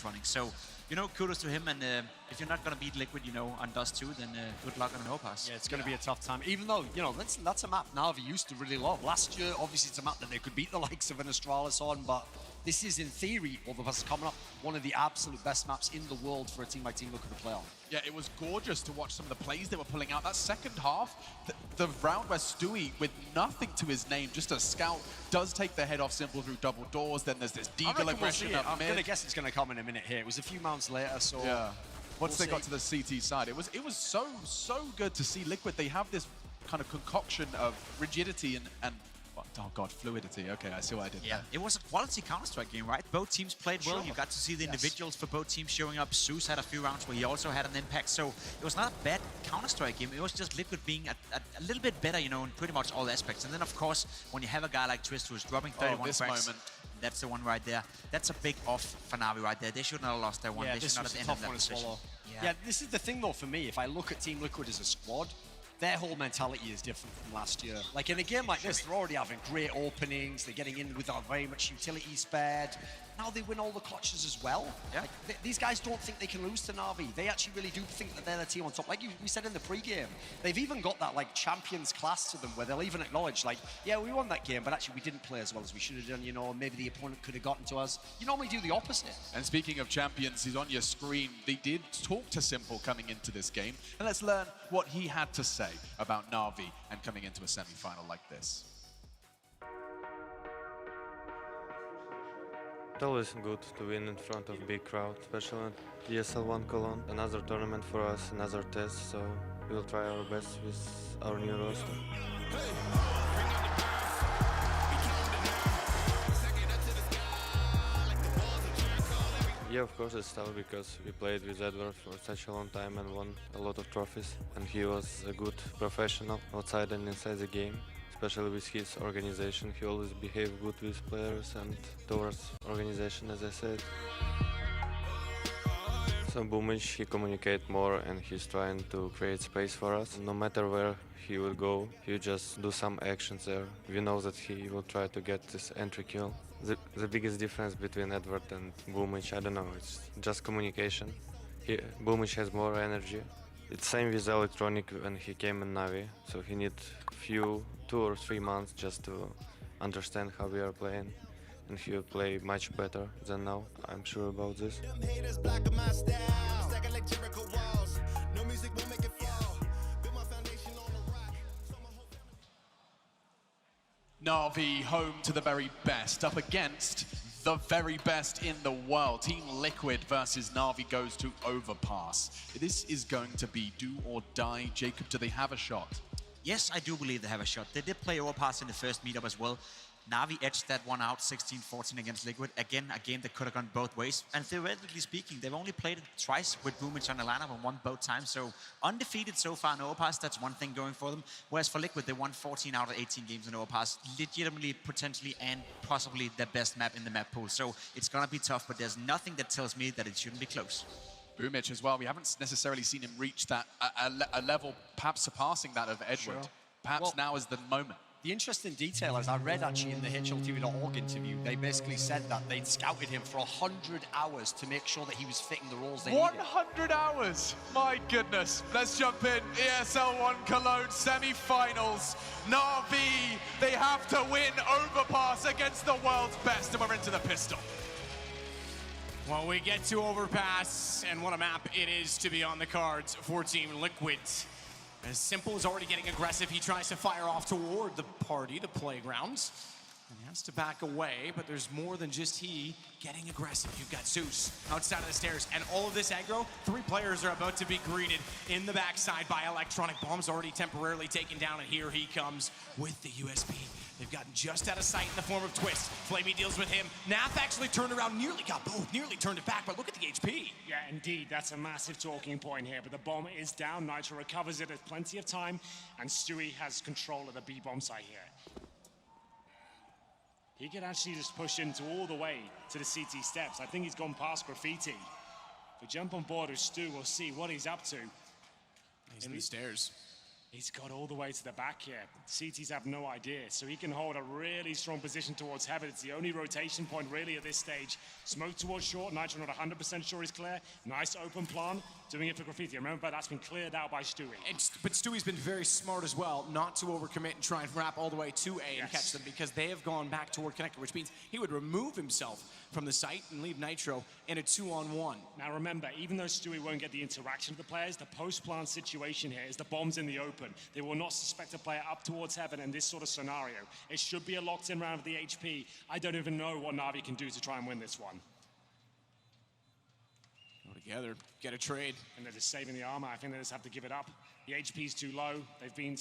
running. So, you know, kudos to him. And if you're not going to beat Liquid, you know, on Dust 2, then good luck on an overpass. Yeah, it's going to be a tough time. Even though, you know, that's a map NaVi used to really love. Last year, obviously, it's a map that they could beat the likes of an Astralis on, but this is, in theory, Overpass is coming up, one of the absolute best maps in the world for a team like Team Liquid to play on. Yeah, it was gorgeous to watch some of the plays they were pulling out. That second half, the round where Stewie, with nothing to his name, just a scout, does take their head off Simple through double doors. Then there's this Deagle aggression up I'm mid. going to guess it's going to come in a minute here. It was a few mounts later, so... Yeah. Once they got to the CT side, it was so good to see Liquid. They have this kind of concoction of rigidity and oh god, fluidity. Okay, I see what I did there. It was a quality Counter-Strike game, right? Both teams played well. You got to see the individuals for both teams showing up. Zeus had a few rounds where he also had an impact. So it was not a bad Counter-Strike game. It was just Liquid being a little bit better, you know, in pretty much all aspects. And then, of course, when you have a guy like Twist who's dropping 31 frags, that's the one right there. That's a big off for NaVi right there. They should not have lost that one. Yeah, they should not have ended that position. Yeah, this is the thing, though, for me. If I look at Team Liquid as a squad, their whole mentality is different from last year. Like, in a game like this, they're already having great openings. They're getting in without very much utility spared. Now they win all the clutches as well. Yeah. Like, these guys don't think they can lose to NaVi. They actually really do think that they're the team on top. Like we said in the pre-game, they've even got that, like, champions class to them where they'll even acknowledge, like, yeah, we won that game, but actually we didn't play as well as we should have done, you know, maybe the opponent could have gotten to us. You normally do the opposite. And speaking of champions, he's on your screen. They did talk to Simple coming into this game. And let's learn what he had to say about NaVi and coming into a semi-final like this. It's always good to win in front of big crowd, especially at ESL 1 Cologne. Another tournament for us, another test, so we'll try our best with our new roster. Yeah, of course it's tough because we played with Edward for such a long time and won a lot of trophies. And he was a good professional outside and inside the game. Especially with his organization, he always behaved good with players and towards organization, as I said. So Boomich, he communicates more and he's trying to create space for us. No matter where he will go, he will just do some actions there. We know that he will try to get this entry kill. The biggest difference between Edward and Boomich, I don't know, it's just communication. Boomich has more energy. It's same with Electronic when he came in NaVi, so he need 2 or 3 months just to understand how we are playing, and he will play much better than now. I'm sure about this. NaVi, home to the very best, up against the very best in the world. Team Liquid versus NaVi goes to Overpass. This is going to be do or die. Jacob, do they have a shot? Yes, I do believe they have a shot. They did play Overpass in the first meetup as well. NaVi edged that one out 16-14 against Liquid. Again, a game that could have gone both ways. And theoretically speaking, they've only played it twice with Boomich on the lineup and won both times. So undefeated so far in Overpass, that's one thing going for them. Whereas for Liquid, they won 14 out of 18 games in Overpass. Legitimately, potentially, and possibly the best map in the map pool. So it's going to be tough, but there's nothing that tells me that it shouldn't be close. Boomich as well. We haven't necessarily seen him reach that a level perhaps surpassing that of Edward. Sure. Perhaps now is the moment. The interesting detail, as I read actually in the HLTV.org interview, they basically said that they'd scouted him for 100 hours to make sure that he was fitting the roles they needed. 100 hours! My goodness. Let's jump in. ESL 1 Cologne semi-finals. NaVi, they have to win Overpass against the world's best, and we're into the pistol. Well, we get to Overpass, and what a map it is to be on the cards for Team Liquid. As Simple is already getting aggressive, he tries to fire off toward the party, the playgrounds. And he has to back away, but there's more than just he getting aggressive. You've got Zeus outside of the stairs, and all of this aggro, 3 players are about to be greeted in the backside by Electronic. Bomb's already temporarily taken down, and here he comes with the USP. They've gotten just out of sight in the form of Twist. Flamey deals with him. Nath actually turned around, nearly got both, nearly turned it back, but look at the HP. Yeah, indeed, that's a massive talking point here, but the bomb is down. Nitro recovers it at plenty of time, and Stewie has control of the B-bomb site here. He could actually just push into all the way to the CT steps. I think he's gone past Graffiti. If we jump on board with Stu, we'll see what he's up to. He's in the stairs. He's got all the way to the back here. CTs have no idea, so he can hold a really strong position towards heaven. It's the only rotation point really at this stage. Smoke towards short, Nitro not 100% sure he's clear. Nice open plan, doing it for Graffiti. Remember, that's been cleared out by Stewie. But Stewie's been very smart as well, not to overcommit and try and wrap all the way to A and catch them, because they have gone back toward connector, which means he would remove himself from the site and leave Nitro in a 2-on-1. Now remember, even though Stewie won't get the interaction of the players, the post-plant situation here is the bomb's in the open. They will not suspect a player up towards heaven in this sort of scenario. It should be a locked-in round of the HP. I don't even know what NaVi can do to try and win this one. Go together, get a trade. And they're just saving the armor. I think they just have to give it up. The HP's too low. They've been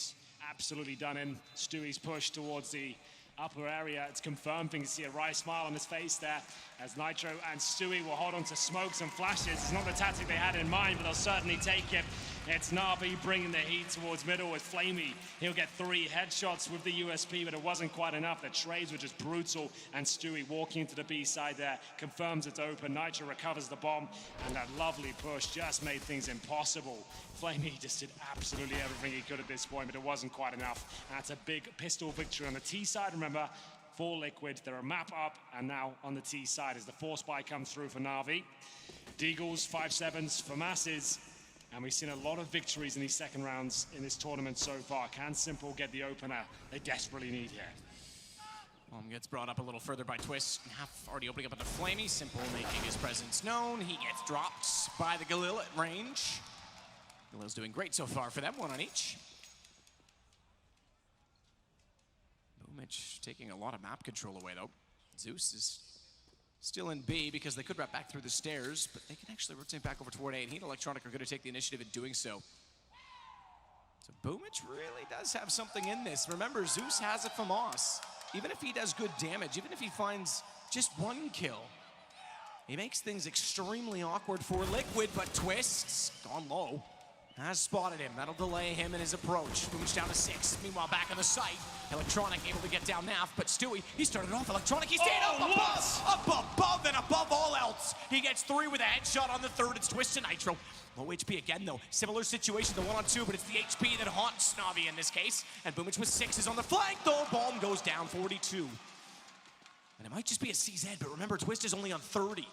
absolutely done in. Stewie's push towards the upper area. It's confirmed. You can see a wry smile on his face there as Nitro and Stewie will hold on to smokes and flashes. It's not the tactic they had in mind, but they'll certainly take it. It's NaVi bringing the heat towards middle with Flamey. He'll get 3 headshots with the USP, but it wasn't quite enough. The trades were just brutal, and Stewie walking into the B side there confirms it's open. Nitro recovers the bomb, and that lovely push just made things impossible. Flamey just did absolutely everything he could at this point, but it wasn't quite enough. And that's a big pistol victory on the T side. Remember, for Liquid, they're a map up, and now on the T side as the force buy comes through for NaVi. Deagles, 5-7s for Masses. And we've seen a lot of victories in these second rounds in this tournament so far. Can Simple get the opener they desperately need here? Bomb gets brought up a little further by Twist. Half already opening up into Flamey. Simple making his presence known. He gets dropped by the Galil at range. Galil's doing great so far for them, 1 on each. Boomich taking a lot of map control away though. Zeus is still in B because they could wrap back through the stairs, but they can actually rotate back over toward A, and he and Electronic are going to take the initiative in doing so. So Boomich really does have something in this. Remember, Zeus has it from Moss. Even if he does good damage, even if he finds just 1 kill, he makes things extremely awkward for Liquid, but Twist's gone low. Has spotted him. That'll delay him in his approach. Boomich down to 6. Meanwhile, back on the site. Electronic able to get down Nav, but Stewie, he started off Electronic. He stayed up above, and above all else. He gets 3 with a headshot on the 3rd. It's Twist and Nitro. Low HP again, though. Similar situation to 1-on-2, but it's the HP that haunts NaVi in this case. And Boomich with 6 is on the flank, though. Bomb goes down 42. And it might just be a CZ, but remember, Twist is only on 30.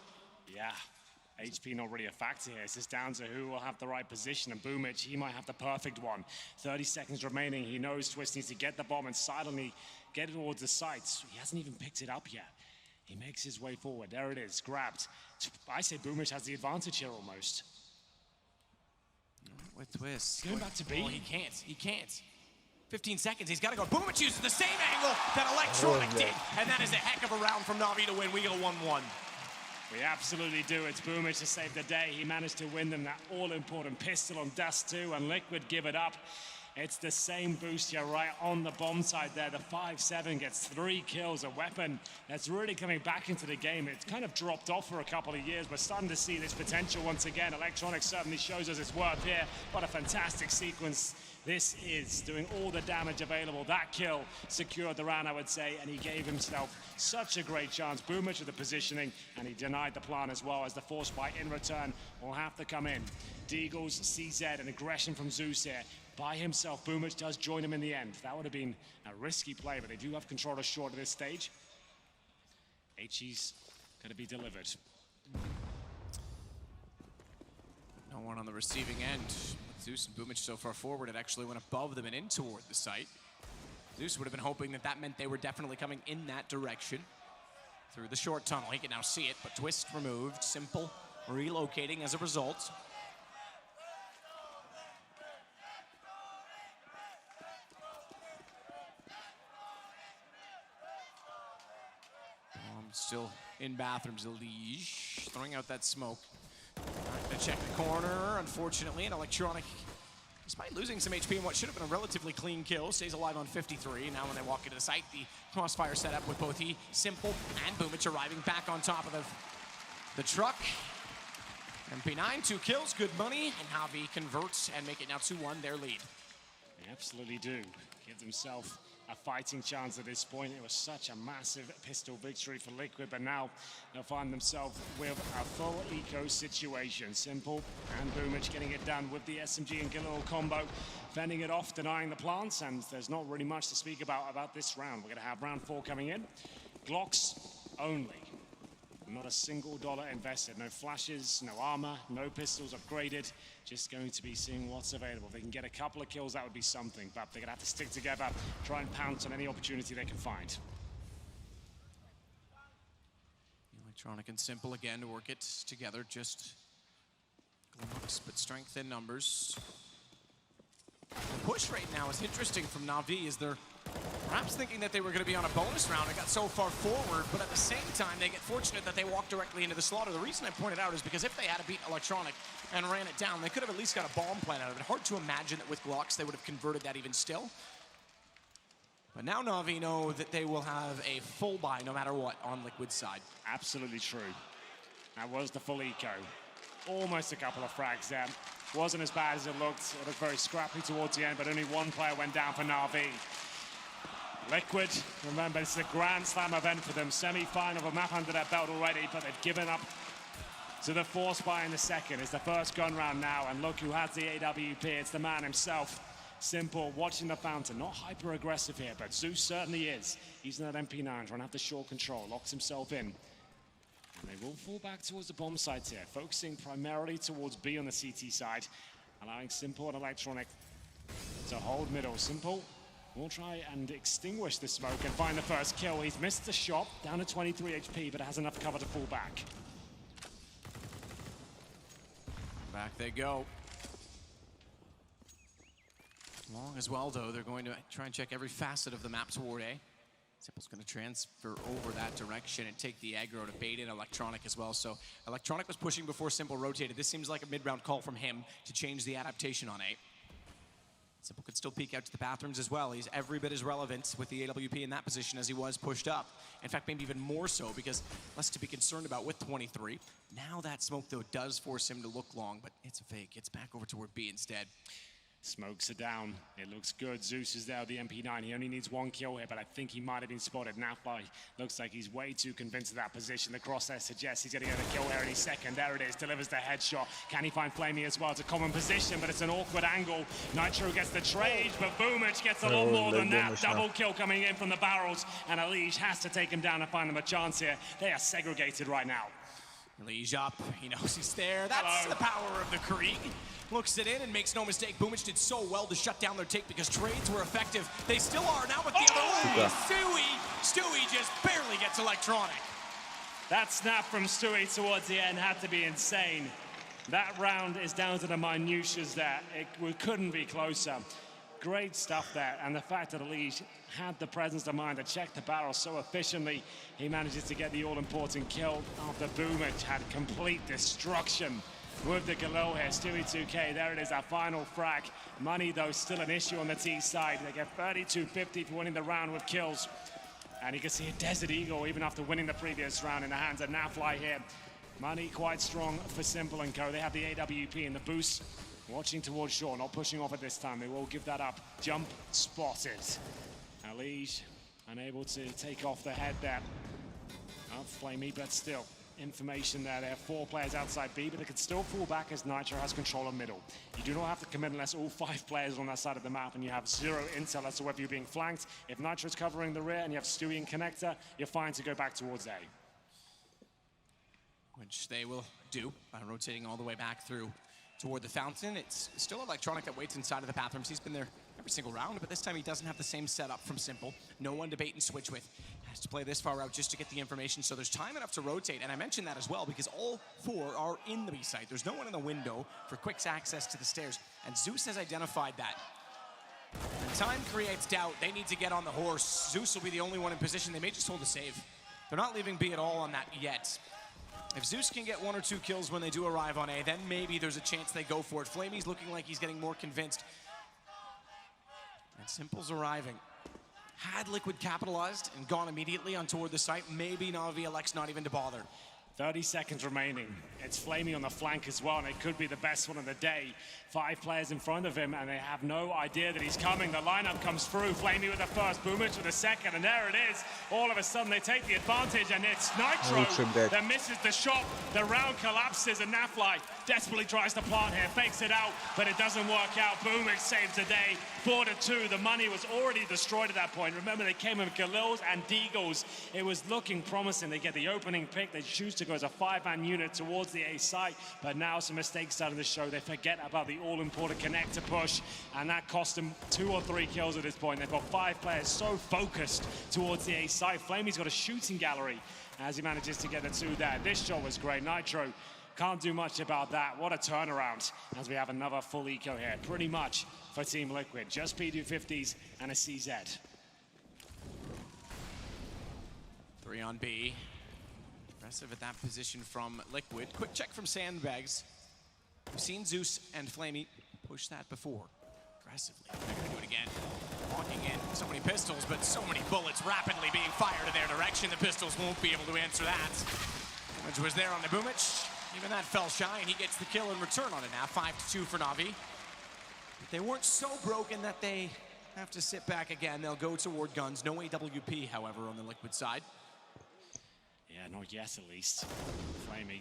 Yeah. HP not really a factor here. It's just down to who will have the right position, and Boomich, he might have the perfect one. 30 seconds remaining. He knows Twist needs to get the bomb and silently get it towards the sights. He hasn't even picked it up yet. He makes his way forward. There it is, grabbed. I say Boomich has the advantage here almost. With Twist. Going back to B. Oh, he can't. 15 seconds, he's got to go. Boomich uses the same angle that Electronic did, and that is a heck of a round from NaVi to win. We go 1-1. We absolutely do. It's Boomich to save the day. He managed to win them that all-important pistol on Dust 2, and Liquid give it up. It's the same boost here right on the bomb side there. The 5-7 gets 3 kills, a weapon that's really coming back into the game. It's kind of dropped off for a couple of years. We're starting to see this potential once again. Electronic certainly shows us its worth here. What a fantastic sequence this is, doing all the damage available. That kill secured the round, I would say, and he gave himself such a great chance. Boomich with the positioning, and he denied the plan as well, as the force buy in return will have to come in. Deagles, CZ, and aggression from Zeus here. By himself, Boomich does join him in the end. That would have been a risky play, but they do have controller short at this stage. HE's going to be delivered. No one on the receiving end. Zeus and Boomich so far forward, it actually went above them and in toward the site. Zeus would have been hoping that that meant they were definitely coming in that direction. Through the short tunnel, he can now see it, but Twist removed. Simple relocating as a result. Still in bathrooms, Liege, throwing out that smoke. Not gonna check the corner, unfortunately, and Electronic, despite losing some HP in what should have been a relatively clean kill, stays alive on 53. Now when they walk into the site, the crossfire setup with both he, Simple, and Boomich arriving back on top of the truck. MP9, 2 kills, good money, and NaVi converts and make it now 2-1 their lead. They absolutely do. Gives himself a a fighting chance at this point. It was such a massive pistol victory for Liquid, but now they'll find themselves with a full eco situation. Simple and Boomich getting it done with the SMG and Galil combo, fending it off, denying the plants, and there's not really much to speak about this round. We're going to have round 4 coming in. Glocks only. Not a single dollar invested. No flashes, no armor, no pistols upgraded. Just going to be seeing what's available. If they can get a couple of kills, that would be something, but they're going to have to stick together, try and pounce on any opportunity they can find. Electronic and Simple again to work it together. Just Glocks, but strength in numbers. The push right now is interesting from NaVi, as they're perhaps thinking that they were going to be on a bonus round and got so far forward, but at the same time, they get fortunate that they walked directly into the slaughter. The reason I pointed out is because if they had beat Electronic and ran it down, they could have at least got a bomb plan out of it. Hard to imagine that with Glocks, they would have converted that even still. But now NaVi know that they will have a full buy no matter what on Liquid's side. Absolutely true. That was the full eco. Almost a couple of frags there. Wasn't as bad as it looked. It looked very scrappy towards the end, but only one player went down for NaVi. Liquid, remember, it's a Grand Slam event for them. Semi-final of a map under their belt already, but they've given up to the force buy in the second. It's the first gun round now, and look who has the AWP. It's the man himself. Simple, watching the fountain. Not hyper-aggressive here, but Zeus certainly is. Using that MP9, trying to have the short control. Locks himself in. And they will fall back towards the bomb sites here, focusing primarily towards B on the CT side, allowing Simple and Electronic to hold middle. Simple will try and extinguish the smoke and find the first kill. He's missed the shot, down to 23 HP, but has enough cover to fall back. Back they go. Long as well, though, they're going to try and check every facet of the map toward A. Simple's going to transfer over that direction and take the aggro to bait in Electronic as well. So Electronic was pushing before Simple rotated. This seems like a mid-round call from him to change the adaptation on A. Simple could still peek out to the bathrooms as well. He's every bit as relevant with the AWP in that position as he was pushed up. In fact, maybe even more so, because less to be concerned about with 23. Now that smoke, though, does force him to look long, but it's a fake. It's back over toward B instead. Smokes are down. It looks good. Zeus is there with the MP9. He only needs one kill here, but I think he might have been spotted. NaVi looks like he's way too convinced of that position. The crosshair suggests he's going to get a kill here any second. There it is. Delivers the headshot. Can he find Flamey as well? It's a common position, but it's an awkward angle. Nitro gets the trade, but Boomich gets a lot more than that. Double kill coming in from the barrels, and Elige has to take him down and find them a chance here. They are segregated right now. Elige up. He knows he's there. That's the power of the Krieg. Looks it in and makes no mistake. Boomich did so well to shut down their take because trades were effective. They still are now with the other way. Stewie just barely gets Electronic. That snap from Stewie towards the end had to be insane. That round is down to the minutiae there. We couldn't be closer. Great stuff there, and the fact that Elige had the presence of mind to check the barrel so efficiently, he manages to get the all-important kill after Boomich had complete destruction with the Galil here. Stewie 2K, there it is, our final frag. Money, though, still an issue on the T side. They get 32.50 for winning the round with kills. And you can see a Desert Eagle, even after winning the previous round, in the hands of NaFly here. Money quite strong for Simple and Co. They have the AWP and the boost. Watching towards shore, not pushing off at this time. They will give that up. Jump spotted. Elige unable to take off the head there of Flamey, but still. Information there. They have 4 players outside B, but they can still fall back as Nitro has control of middle. You do not have to commit unless all 5 players are on that side of the map and you have 0 intel as to whether you're being flanked. If Nitro's covering the rear and you have Stewie and Connector, you're fine to go back towards A. Which they will do by rotating all the way back through toward the fountain. It's still Electronic that waits inside of the bathrooms. He's been there every single round, but this time he doesn't have the same setup from Simple. No one to bait and switch with. Has to play this far out just to get the information, so there's time enough to rotate. And I mentioned that as well because all 4 are in the B site. There's no one in the window for quick access to the stairs, and Zeus has identified that. When time creates doubt, they need to get on the horse. Zeus will be the only one in position. They may just hold a save. They're not leaving B at all on that yet. If Zeus can get 1 or 2 kills when they do arrive on A, then maybe there's a chance they go for it. Flamey's looking like he's getting more convinced. And Simple's arriving. Had Liquid capitalized and gone immediately on toward the site, maybe NaVi elects not even to bother. 30 seconds remaining. It's Flamey on the flank as well, and it could be the best one of the day. 5 players in front of him, and they have no idea that he's coming. The lineup comes through. Flamey with the first, Boomich with the second, and there it is. All of a sudden, they take the advantage, and it's Nitro that misses the shot. The round collapses, and NaVi desperately tries to plant here, fakes it out, but it doesn't work out. Boomich saves the day, 4-2. The money was already destroyed at that point. Remember, they came with Galils and Deagles. It was looking promising. They get the opening pick. They choose to go as a 5-man unit towards the A site, but now some mistakes starting to show. They forget about the all-important connector push, and that cost them 2 or 3 kills at this point. They've got 5 players so focused towards the A site. Flamey's got a shooting gallery as he manages to get the 2 there. This shot was great. Nitro can't do much about that. What a turnaround as we have another full eco here, pretty much for Team Liquid. Just P250s and a CZ. 3 on B. Aggressive at that position from Liquid. Quick check from Sandbags. We've seen Zeus and Flamey push that before. Aggressively. They're going to do it again. Walking in. So many pistols, but so many bullets rapidly being fired in their direction. The pistols won't be able to answer that. Damage was there on the Boomich. Even that fell shy, and he gets the kill in return on it now. 5-2 for NaVi. But they weren't so broken that they have to sit back again. They'll go toward guns. No AWP, however, on the Liquid side. Yeah, not yet at least. Flamey,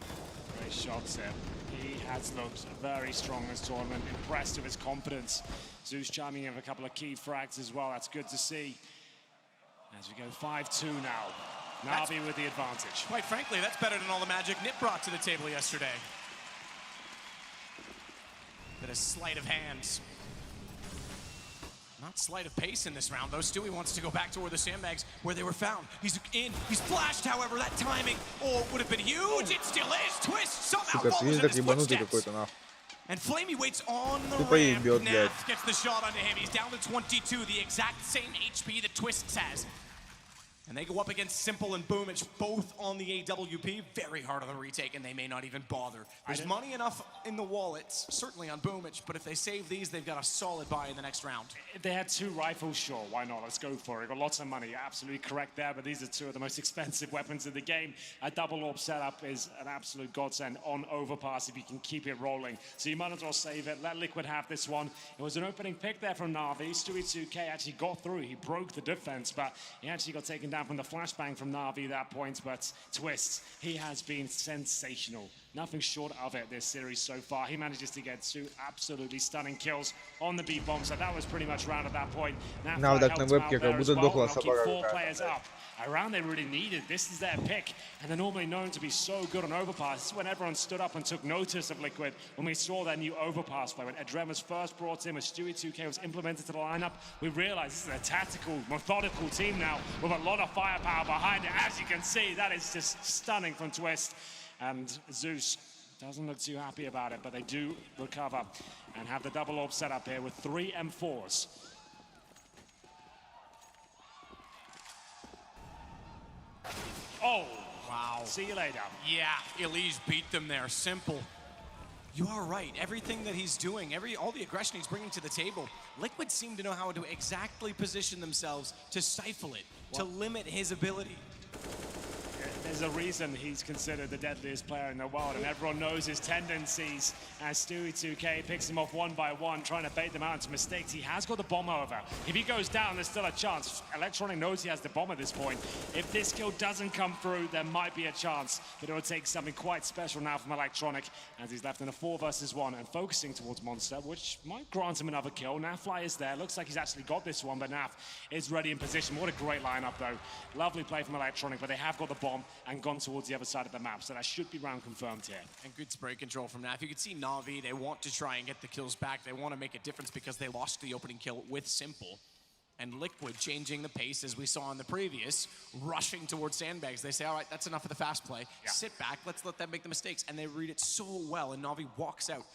great shots there. He has looked very strong this tournament, impressed with his confidence. Zeus chiming in with a couple of key frags as well, that's good to see. As we go 5-2 now. NaVi with the advantage. Quite frankly, that's better than all the magic Nip brought to the table yesterday. Bit of sleight of hands. Not sleight of pace in this round, though. Stewie wants to go back toward the sandbags where they were found. He's in. He's flashed, however. That timing, would have been huge. It still is. Twist somehow follows in his footsteps. And Flamey waits on the ramp. NaVi gets the shot onto him. He's down to 22, the exact same HP that Twist has. And they go up against Simple and Boomich, both on the AWP. Very hard on the retake, and they may not even bother. There's money enough in the wallets, certainly on Boomich, but if they save these, they've got a solid buy in the next round. If they had 2 rifles, sure, why not? Let's go for it. Got lots of money, you're absolutely correct there, but these are 2 of the most expensive weapons in the game. A double orb setup is an absolute godsend on overpass if you can keep it rolling. So you might as well save it, let Liquid have this one. It was an opening pick there from NaVi. Stewie 2K actually got through, he broke the defense, but he actually got taken down from the flashbang from NaVi at that point, but Twist, he has been sensational. Nothing short of it this series so far. He manages to get 2 absolutely stunning kills on the B-bomb, so that was pretty much round at that point. Now that helped him out there as well. Keep 4 players up. A round they really needed. This is their pick, and they're normally known to be so good on overpass. This is when everyone stood up and took notice of Liquid when we saw their new overpass play. When Edrem was first brought in, when Stewie 2K was implemented to the lineup, we realized this is a tactical, methodical team now with a lot of firepower behind it. As you can see, that is just stunning from Twist. And Zeus doesn't look too happy about it, but they do recover and have the double orb set up here with 3 M4s. Oh, wow. See you later. Yeah, Elise beat them there. Simple. You are right. Everything that he's doing, all the aggression he's bringing to the table, Liquid seem to know how to exactly position themselves to stifle it, to limit his ability. There's a reason he's considered the deadliest player in the world, and everyone knows his tendencies as Stewie 2K picks him off 1 by 1, trying to bait them out into mistakes. He has got the bomb, however. If he goes down, there's still a chance. Electronic knows he has the bomb at this point. If this kill doesn't come through, there might be a chance, but it will take something quite special now from Electronic, as he's left in a 4 versus 1 and focusing towards Monster, which might grant him another kill. NaVi is there. Looks like he's actually got this one, but NaVi is ready in position. What a great lineup, though. Lovely play from Electronic, but they have got the bomb and gone towards the other side of the map, so that should be round confirmed here. And good spray control from NaVi. You can see NaVi, they want to try and get the kills back. They want to make a difference because they lost the opening kill with Simple. And Liquid changing the pace, as we saw in the previous, rushing towards sandbags. They say, all right, that's enough of the fast play. Yeah. Sit back, let's let them make the mistakes. And they read it so well, and NaVi walks out.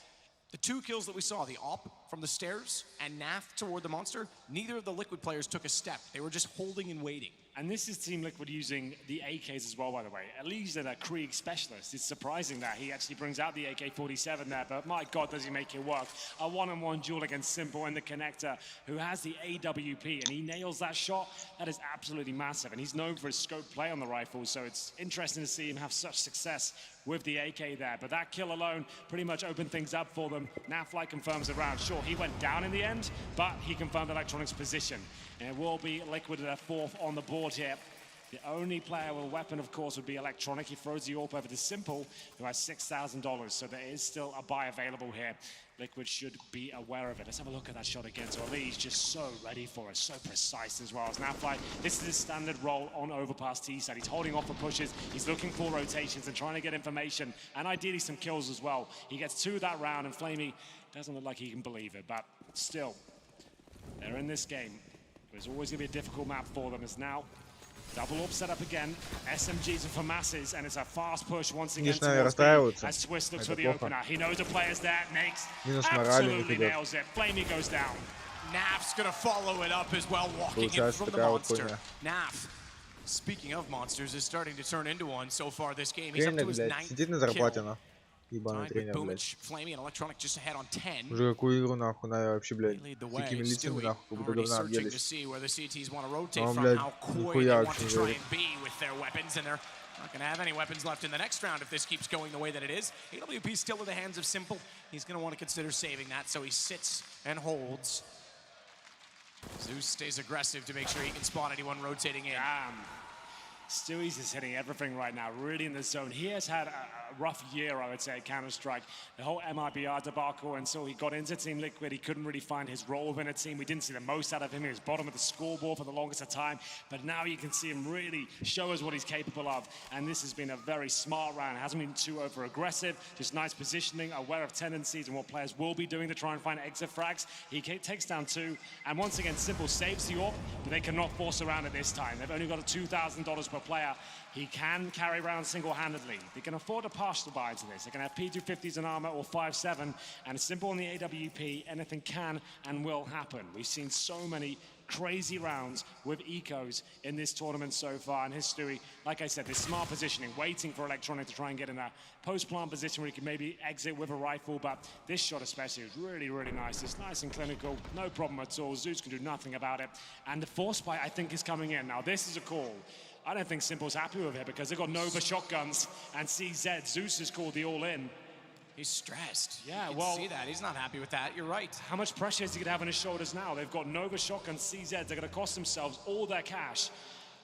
The 2 kills that we saw, the AWP from the stairs and NaVi toward the monster, neither of the Liquid players took a step. They were just holding and waiting. And this is Team Liquid using the AKs as well, by the way. At least a Krieg specialist. It's surprising that he actually brings out the AK-47 there, but my God, does he make it work. A one-on-one duel against Simple in the connector, who has the AWP, and he nails that shot. That is absolutely massive, and he's known for his scope play on the rifle, so it's interesting to see him have such success with the AK there. But that kill alone pretty much opened things up for them. NaVi confirms the round. Sure, he went down in the end, but he confirmed Electronic's position. And it will be Liquid at 4th on the board here. The only player with a weapon, of course, would be Electronic. He throws the AWP over to Simple, who has $6,000. So there is still a buy available here. Liquid should be aware of it. Let's have a look at that shot again. So Ali's just so ready for it, so precise as well. As NaVi, this is his standard role on overpass T-side. He's holding off for pushes. He's looking for rotations and trying to get information, and ideally some kills as well. He gets 2 that round, and Flamey doesn't look like he can believe it, but still, they're in this game. There's always going to be a difficult map for them. As now, double AWP set up again. SMGs are for masses, and it's a fast push once again towards B. As Twist looks for the opener. He knows the player's there. Makes absolutely nails it. Flamey goes down. NAF's gonna follow it up as well, walking in from the monster. NaV, speaking of monsters, is starting to turn into one so far this game. He's up to his 9th kill. Ебаный тренер, блядь. Flamey and Electronic just ahead on 10. Уже какую игру, нахуй, наверное, вообще, блядь. Lead the С way. такими лицами, нахуй, как будто говна Searching to объелись. see where the CTs want to rotate Он, from, блядь, how coy they нихуя want to вообще try говорит. and be with their weapons, and they're not going to have any weapons left in the next round if this keeps going the way that it is. AWP still in the hands of Simple. He's going to want to consider saving that, so he sits and holds. Zeus stays aggressive to make sure he can spot anyone rotating in. Stewie's is hitting everything right now, really in the zone. He has had a rough year, I would say, at Counter-Strike. The whole MIBR debacle, and so he got into Team Liquid. He couldn't really find his role within a team. We didn't see the most out of him. He was bottom of the scoreboard for the longest of time. But now you can see him really show us what he's capable of. And this has been a very smart round. It hasn't been too over-aggressive, just nice positioning, aware of tendencies and what players will be doing to try and find exit frags. He takes down 2. And once again, Simple saves the AWP, but they cannot force around at this time. They've only got a $2,000 per player. He can carry around single-handedly. They can afford a partial buy into this. They can have P250s in armor or 5.7, and Simple on the AWP, anything can and will happen. We've seen so many crazy rounds with ecos in this tournament so far, and history, like I said, this smart positioning, waiting for Electronic to try and get in a post-plant position where he can maybe exit with a rifle, but this shot especially was really, really nice. It's nice and clinical, no problem at all. Zeus can do nothing about it, and the force buy, I think, is coming in. Now, this is a call. I don't think Simple's happy with it because they've got NOVA shotguns and CZ. Zeus has called the all-in. He's stressed. Yeah, you can well, see that. He's not happy with that. You're right. How much pressure is he going to have on his shoulders now? They've got NOVA shotguns, CZ. They're going to cost themselves all their cash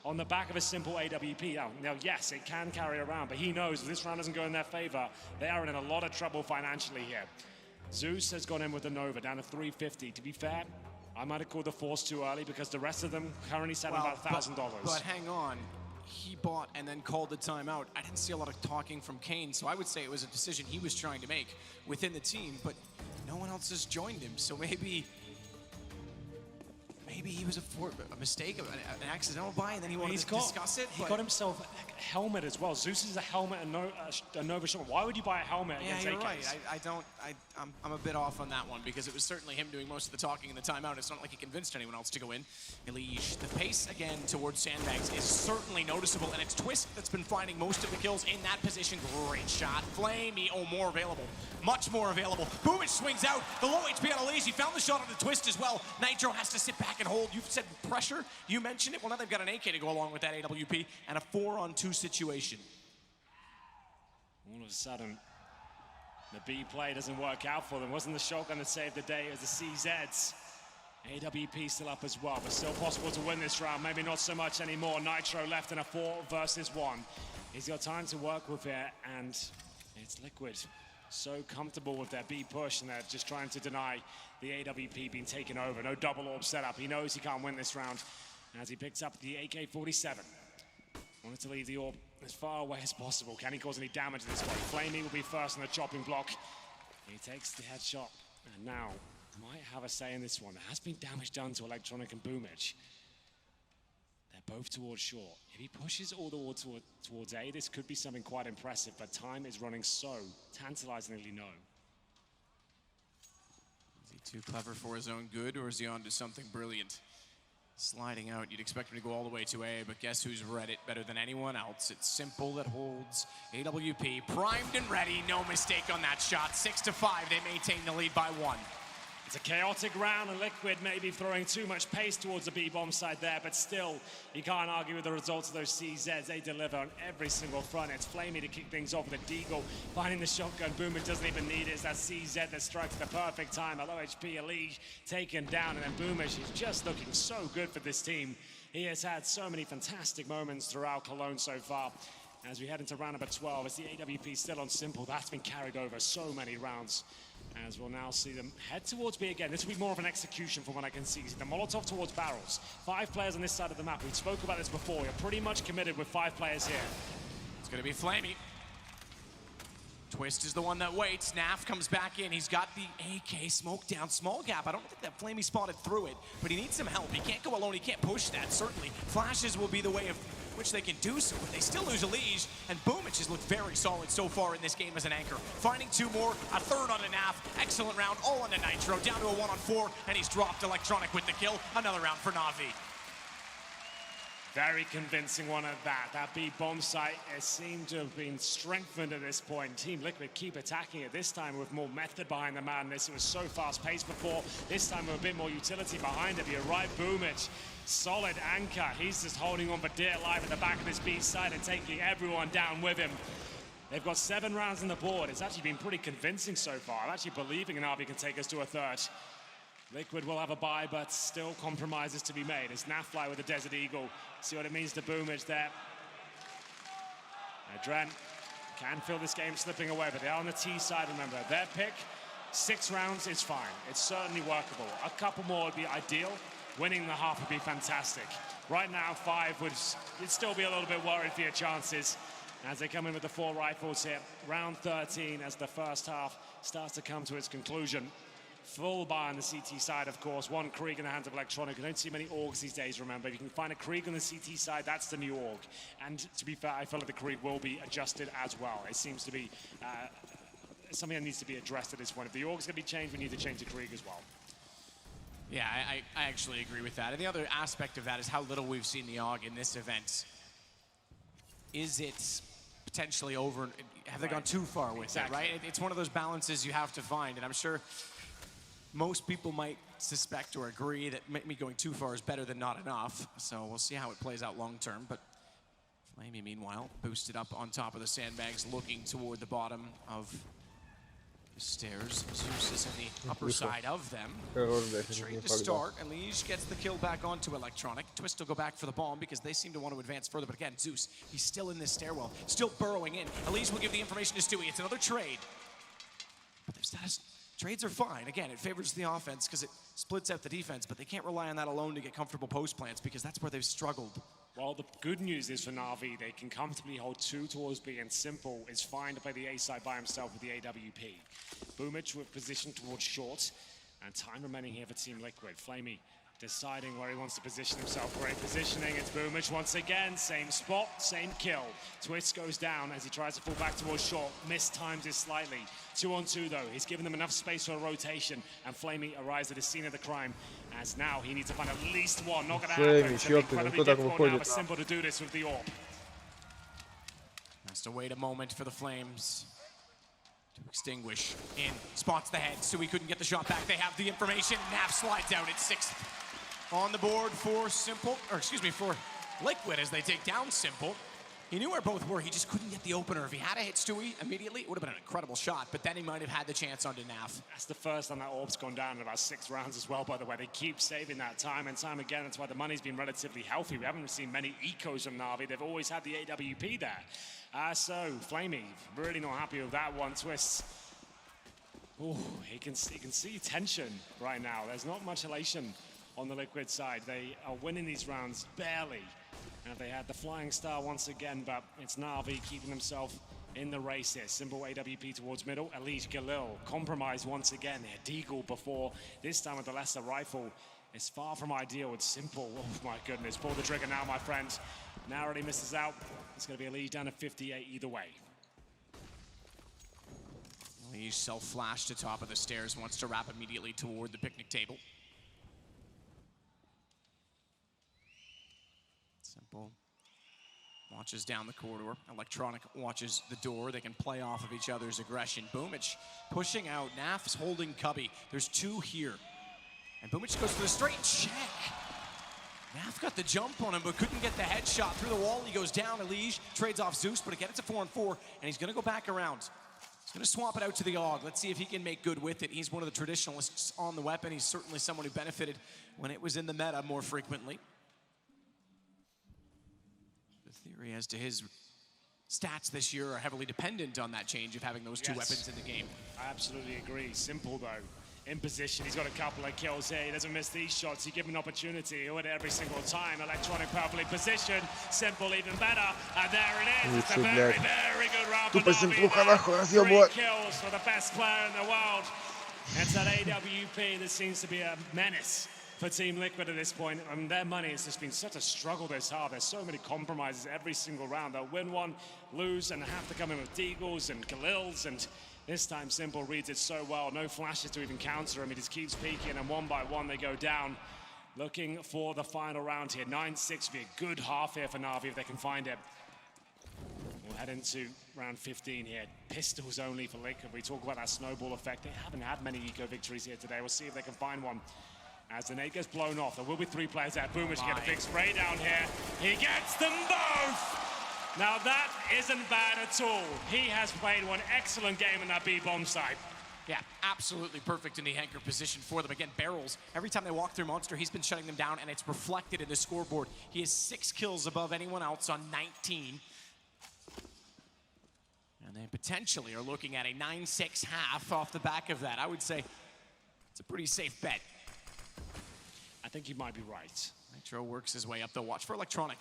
on the back of a Simple AWP. Now, yes, it can carry around, but he knows if this round doesn't go in their favor, they are in a lot of trouble financially here. Zeus has gone in with the NOVA down to 350. To be fair, I might have called the force too early because the rest of them currently selling about $1,000. But hang on. He bought and then called the timeout. I didn't see a lot of talking from Kane, so I would say it was a decision he was trying to make within the team, but no one else has joined him, so maybe he was a mistake, an accidental buy, and then he wanted to discuss it. He got himself a helmet as well. Zeus is a helmet and a Nova shot. Why would you buy a helmet against you're AKs? right. I'm a bit off on that one because it was certainly him doing most of the talking in the timeout. It's not like he convinced anyone else to go in. Elige, the pace again towards Sandbags is certainly noticeable, and it's Twist that's been finding most of the kills in that position. Great shot. Flamey, more available. Much more available. Boomich swings out. The low HP on Elige. He found the shot on the Twist as well. Nitro has to sit back and hold. You've said pressure. You mentioned it. Well, now they've got an AK to go along with that AWP and a 4-on-2 situation. All of a sudden, the B play doesn't work out for them. Wasn't the shotgun that saved the day, it was the CZs. AWP still up as well, but still possible to win this round. Maybe not so much anymore. Nitro left in a 4 versus 1. He's got time to work with here, and it's Liquid. So comfortable with their B push, and they're just trying to deny the AWP being taken over. No double AWP setup. He knows he can't win this round as he picks up the AK-47. Wanted to leave the AWP as far away as possible. Can he cause any damage this way? Flamey will be first on the chopping block. He takes the headshot, and now might have a say in this one. There has been damage done to Electronic and Boomich. They're both towards short. If he pushes all the way towards A, this could be something quite impressive, but time is running so tantalizingly low. Is he too clever for his own good, or is he on to something brilliant? sliding out. You'd expect him to go all the way to A, but guess who's read it better than anyone else? It's Simple that holds AWP. Primed and ready, no mistake on that shot. 6-5, they maintain the lead by 1. It's a chaotic round, and Liquid may be throwing too much pace towards the B-bomb side there, but still, you can't argue with the results of those CZs. They deliver on every single front. It's Flamey to kick things off with a Deagle, finding the shotgun. Boomer doesn't even need it. It's that CZ that strikes the perfect time. A low HP Elise taken down, and then Boomer, she's just looking so good for this team. He has had so many fantastic moments throughout Cologne so far. As we head into round number 12, it's the AWP still on Simple. That's been carried over so many rounds. As we'll now see them head towards B again. This will be more of an execution from what I can see. The Molotov towards barrels. 5 players on this side of the map. We spoke about this before. We're pretty much committed with 5 players here. It's going to be Flamey. Twist is the one that waits. Naf comes back in. He's got the AK smoke down. Small gap. I don't think that Flamey spotted through it, but he needs some help. He can't go alone. He can't push that, certainly. Flashes will be the way of which they can do so, but they still lose Elise, and Boomich has looked very solid so far in this game as an anchor. Finding 2 more, a third on a Naf. Excellent round, all on a Nitro, down to a 1-on-4, and he's dropped Electronic with the kill. Another round for NaVi. Very convincing one at that. That B-bomb site has seemed to have been strengthened at this point. Team Liquid keep attacking it, this time with more method behind the madness. It was so fast-paced before. This time with a bit more utility behind it. You're right, Boomich. Solid anchor. He's just holding on for dear life at the back of this B side and taking everyone down with him. They've got 7 rounds on the board. It's actually been pretty convincing so far. I'm actually believing NaVi can take us to a 3rd. Liquid will have a bye, but still compromises to be made. It's Nafly with the Desert Eagle. See what it means to Boomich there. Dren can feel this game slipping away, but they are on the T side, remember. Their pick, 6 rounds is fine. It's certainly workable. A couple more would be ideal. Winning the half would be fantastic. Right now, 5 you'd still be a little bit worried for your chances as they come in with the 4 rifles here. Round 13 as the first half starts to come to its conclusion. Full buy on the CT side, of course. 1 Krieg in the hands of Electronic. You don't see many Orgs these days, remember. If you can find a Krieg on the CT side, that's the new Org. And to be fair, I feel like the Krieg will be adjusted as well. It seems to be something that needs to be addressed at this point. If the Org's going to be changed, we need to change the Krieg as well. Yeah, I actually agree with that. And the other aspect of that is how little we've seen the AUG in this event. Is it potentially over? Have they gone too far with it, right? It's one of those balances you have to find. And I'm sure most people might suspect or agree that maybe going too far is better than not enough. So we'll see how it plays out long term. But Flamey, meanwhile, boosted up on top of the sandbags, looking toward the bottom of the stairs. Zeus is on the upper side of them. Trade to start, and Liege gets the kill back onto Electronic. Twist will go back for the bomb because they seem to want to advance further. But again, Zeus, he's still in this stairwell, still burrowing in. Elise will give the information to Stewie. It's another trade. But their status trades are fine. Again, it favors the offense because it splits out the defense, but they can't rely on that alone to get comfortable post plants because that's where they've struggled. Well, the good news is for NaVi, they can comfortably hold 2 towards B, and Simple is fine to play the A side by himself with the AWP. Boomich with position towards short, and time remaining here for Team Liquid. Flamey deciding where he wants to position himself. Great positioning. It's Boomich once again. Same spot, same kill. Twist goes down as he tries to fall back towards short. Mistimes it slightly. 2-on-2 though. He's given them enough space for a rotation, and Flamey arrives at the scene of the crime. As now he needs to find at least one. Not going to happen. It's incredibly difficult now for Simple to do this with the AWP. Has to wait a moment for the flames to extinguish. In, spots the head, so he couldn't get the shot back. They have the information. Naf slides out at 6th on the board for Simple, or excuse me, for Liquid as they take down Simple. He knew where both were, he just couldn't get the opener. If he had hit Stewie immediately, it would have been an incredible shot, but then he might have had the chance onto Naf. That's the first time that AWP's gone down in about 6 rounds as well, by the way. They keep saving that time and time again. That's why the money's been relatively healthy. We haven't seen many ecos from NaVi. They've always had the AWP there. So, Flamey, really not happy with that one. Twist. Oh, he can see tension right now. There's not much elation on the Liquid side. They are winning these rounds barely. And they had the flying star once again, but it's NaVi keeping himself in the race here. Simple AWP towards middle. Elise Galil compromised once again. They had Deagle before, this time with the lesser rifle. It's far from ideal with Simple. Oh my goodness, pull the trigger now, my friend. Narrowly misses out. It's going to be a lead down to 58 either way. Liege self-flash to top of the stairs, wants to wrap immediately toward the picnic table. Simple watches down the corridor. Electronic watches the door. They can play off of each other's aggression. Boomich pushing out. Naf's holding Cubby. There's two here. And Boomich goes for the straight check. Naf got the jump on him, but couldn't get the headshot through the wall. He goes down. Elige trades off Zeus, but again, it's a 4-on-4, and he's going to go back around. He's going to swap it out to the AUG. Let's see if he can make good with it. He's one of the traditionalists on the weapon. He's certainly someone who benefited when it was in the meta more frequently. The theory as to his stats this year are heavily dependent on that change of having those two weapons in the game. I absolutely agree. Simple, though. In position, he's got a couple of kills here. He doesn't miss these shots. You give him an opportunity. He'll hit it every single time. Electronic perfectly positioned. Simple even better. And there it is. It's a very, very good round for NaVi. 3 kills for the best player in the world. It's that AWP that seems to be a menace for Team Liquid at this point. I mean, their money has just been such a struggle this half. There's so many compromises every single round. They'll win one, lose, and have to come in with Deagles and Khalils, and this time Simple reads it so well. No flashes to even counter him. He just keeps peeking, and one by one they go down. Looking for the final round here. 9-6 would be a good half here for NaVi if they can find it. We'll head into round 15 here. Pistols only for Liquid. We talk about that snowball effect. They haven't had many eco victories here today. We'll see if they can find one. As the nade gets blown off, there will be 3 players there. Boomich get a big spray down here. He gets them both! Now that isn't bad at all. He has played one excellent game in that B-bomb side. Yeah, absolutely perfect in the anchor position for them. Again, barrels, every time they walk through Monster, he's been shutting them down, and it's reflected in the scoreboard. He has 6 kills above anyone else on 19. And they potentially are looking at a 9-6 half off the back of that. I would say it's a pretty safe bet. I think you might be right. Nitro works his way up, though. Watch for Electronic,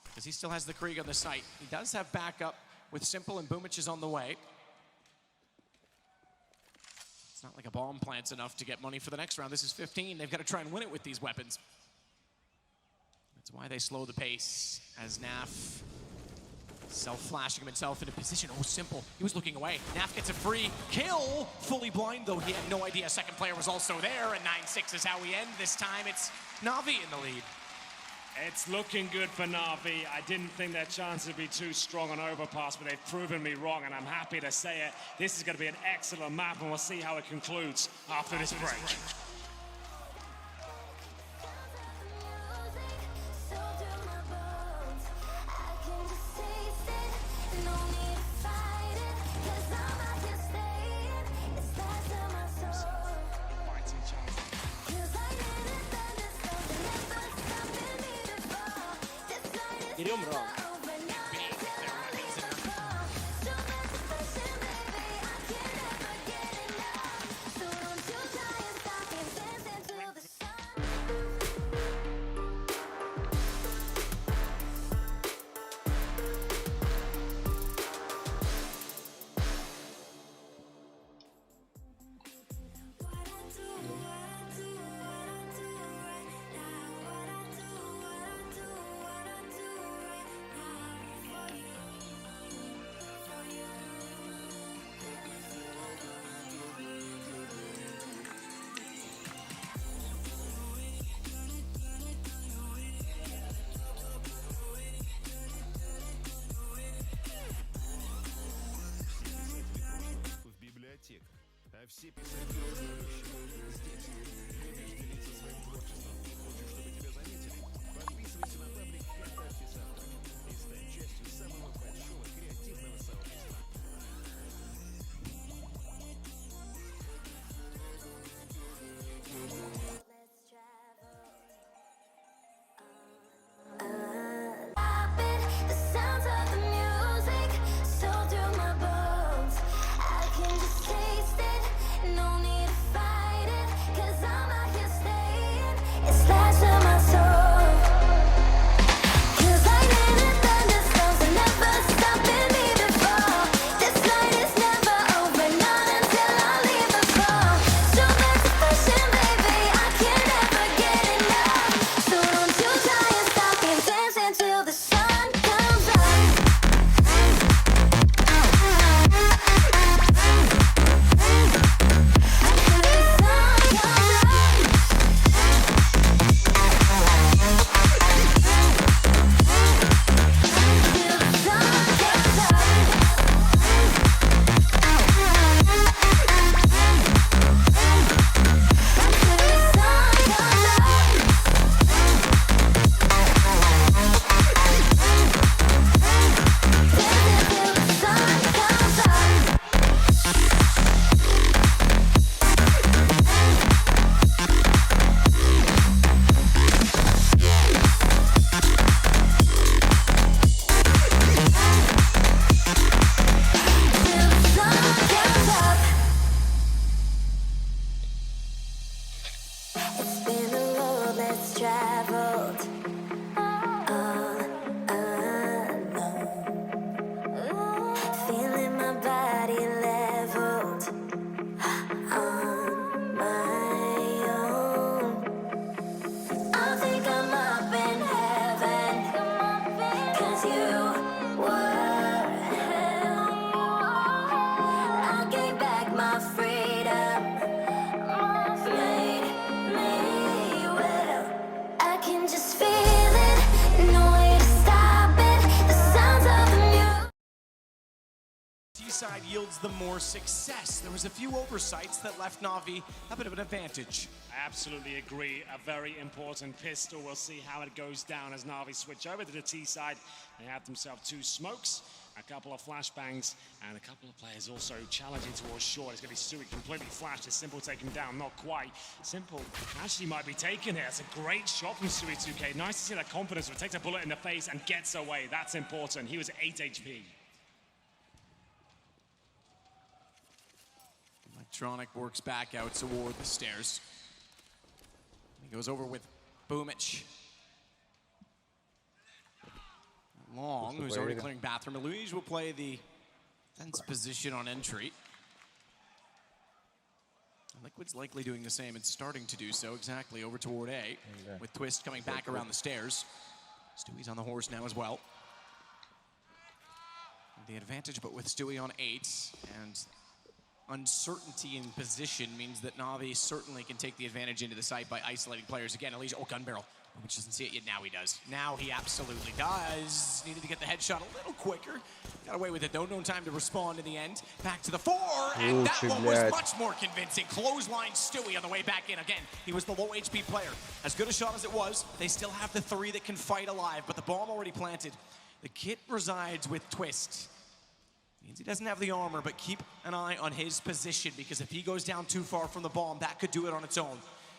because he still has the Krieg on the site. He does have backup with Simple, and Boomich is on the way. It's not like a bomb plant's enough to get money for the next round. This is 15. They've got to try and win it with these weapons. That's why they slow the pace as Naf self-flashing himself into position. Oh, Simple. He was looking away. Naf gets a free kill. Fully blind, though. He had no idea a second player was also there, and 9-6 is how we end. This time it's NaVi in the lead. It's looking good for NaVi. I didn't think their chances would be too strong on overpass, but they've proven me wrong, and I'm happy to say it. This is going to be an excellent map, and we'll see how it concludes after this break. Geliyor mu round? Все писатели здесь. Любишь делиться своим творчеством и хочешь, чтобы тебя заметили? Подписывайся на паблик ВКонтакте «Смотрю» и стань частью самого большого креативного сообщества. It's last of my towards the more success. There was a few oversights that left NaVi a bit of an advantage. I absolutely agree. A very important pistol. We'll see how it goes down as NaVi switch over to the T side. They have themselves 2 smokes, a couple of flashbangs, and a couple of players also challenging towards short. It's going to be Stewie completely flashed. As Simple take him down, not quite. Simple actually might be taken here. It's a great shot from Stewie 2K. Nice to see that confidence. It takes a bullet in the face and gets away. That's important. He was 8 HP. Electronic works back out toward the stairs. He goes over with Boomich. Long, who's already clearing bathroom. Luigi will play the fence position on entry. Liquid's likely doing the same and starting to do so exactly over toward A, with Twist coming back around the stairs. Stewie's on the horse now as well. The advantage, but with Stewie on 8, and uncertainty in position means that NaVi certainly can take the advantage into the site by isolating players. Again, Elijah, gun barrel. Which doesn't see it yet. Now he does. Now he absolutely does. Needed to get the headshot a little quicker. Got away with it though. No time to respond in the end. Back to the 4, and that one was much more convincing. Clothesline Stewie on the way back in. Again, he was the low HP player. As good a shot as it was, they still have the 3 that can fight alive, but the bomb already planted. The kit resides with Twist. Means he doesn't have the armor, but keep an eye on his position, because if he goes down too far from the bomb, that could do it on its own.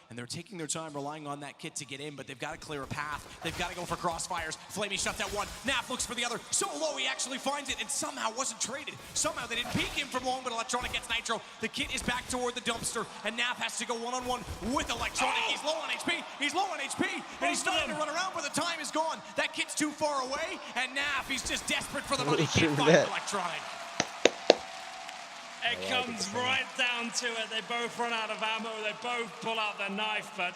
And they're taking their time relying on that kit to get in, but they've got to clear a path. They've got to go for crossfires. Flamey shuts that one. Nap looks for the other. So low, he actually finds it and somehow wasn't traded. Somehow they didn't peek him from long, but Electronic gets Nitro. The kit is back toward the dumpster, and Nap has to go one-on-one with Electronic. He's low on HP. He's low on HP, and he's starting to run around, but the time is gone. That kit's too far away, and Nap, he's just desperate for the money. Can't find Electronic. It comes right down to it. They both run out of ammo. They both pull out the knife, but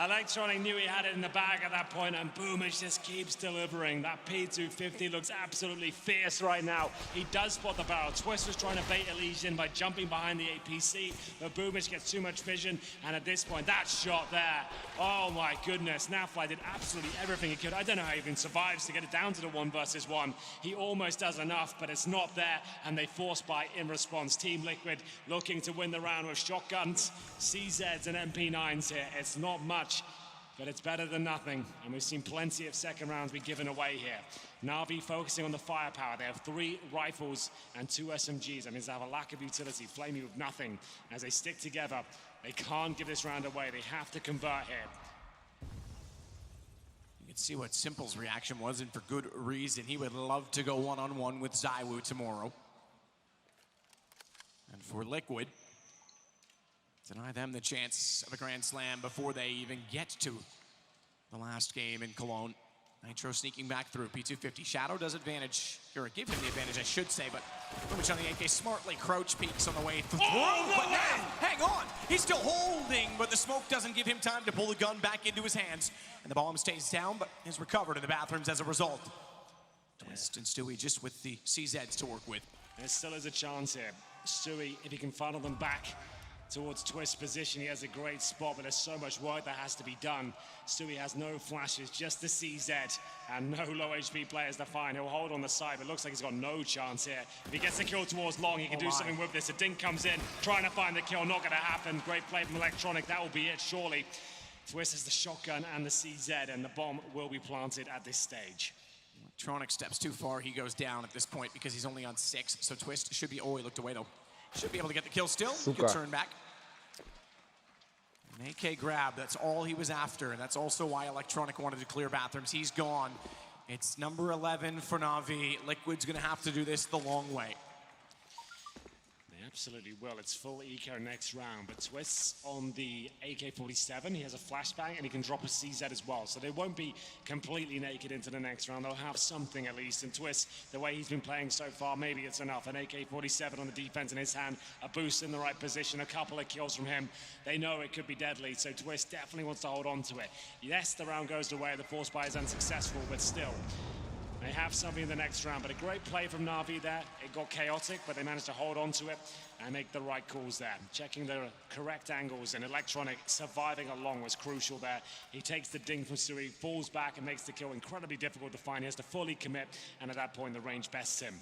Electronic knew he had it in the bag at that point, and Boomich just keeps delivering. That P250 looks absolutely fierce right now. He does spot the barrel. Twist was trying to bait Elysian by jumping behind the APC, but Boomich gets too much vision, and at this point, that shot there, oh my goodness. NaVi did absolutely everything he could. I don't know how he even survives to get it down to the 1 versus 1. He almost does enough, but it's not there, and they force buy in response. Team Liquid looking to win the round with shotguns, CZs, and MP9s here. It's not much, but it's better than nothing, and we've seen plenty of second rounds be given away here. NaVi focusing on the firepower. They have 3 rifles and 2 SMGs. That means they have a lack of utility. Flamey with nothing. As they stick together, they can't give this round away. They have to convert here. You can see what Simple's reaction was, and for good reason. He would love to go one-on-one with Zywoo tomorrow. And for Liquid, deny them the chance of a Grand Slam before they even get to the last game in Cologne. Nitro sneaking back through. P250. Shadow does advantage, or give him the advantage, I should say, but Boomich on the AK smartly crouch peeks on the way through. But now, hang on! He's still holding, but the smoke doesn't give him time to pull the gun back into his hands. And the bomb stays down, but is recovered in the bathrooms as a result. Twist and Stewie just with the CZs to work with. There still is a chance here. Stewie, if he can funnel them back towards Twist's position, he has a great spot, but there's so much work that has to be done. Stewie has no flashes, just the CZ, and no low HP players to find. He'll hold on the side, but it looks like he's got no chance here. If he gets the kill towards long, he can do something with this. A dink comes in, trying to find the kill, not gonna happen. Great play from Electronic, that will be it, surely. Twist has the shotgun and the CZ, and the bomb will be planted at this stage. Electronic steps too far, he goes down at this point because he's only on 6, so Twist should be, oh, he looked away though. Should be able to get the kill still. Good turn back. An AK grab, that's all he was after, and that's also why Electronic wanted to clear bathrooms. He's gone. It's number 11 for NaVi. Liquid's gonna have to do this the long way. They absolutely will. It's full eco next round, but Twist's on the AK-47. He has a flashbang, and he can drop a CZ as well, so they won't be completely naked into the next round. They'll have something at least, and Twist, the way he's been playing so far, maybe it's enough. An AK-47 on the defense in his hand, a boost in the right position, a couple of kills from him. They know it could be deadly, so Twist definitely wants to hold on to it. Yes, the round goes away, the force buy is unsuccessful, but still, they have something in the next round, but a great play from NaVi there. It got chaotic, but they managed to hold on to it and make the right calls there. Checking the correct angles, and Electronic surviving along was crucial there. He takes the ding from Stewie, falls back and makes the kill incredibly difficult to find. He has to fully commit, and at that point the range bests him.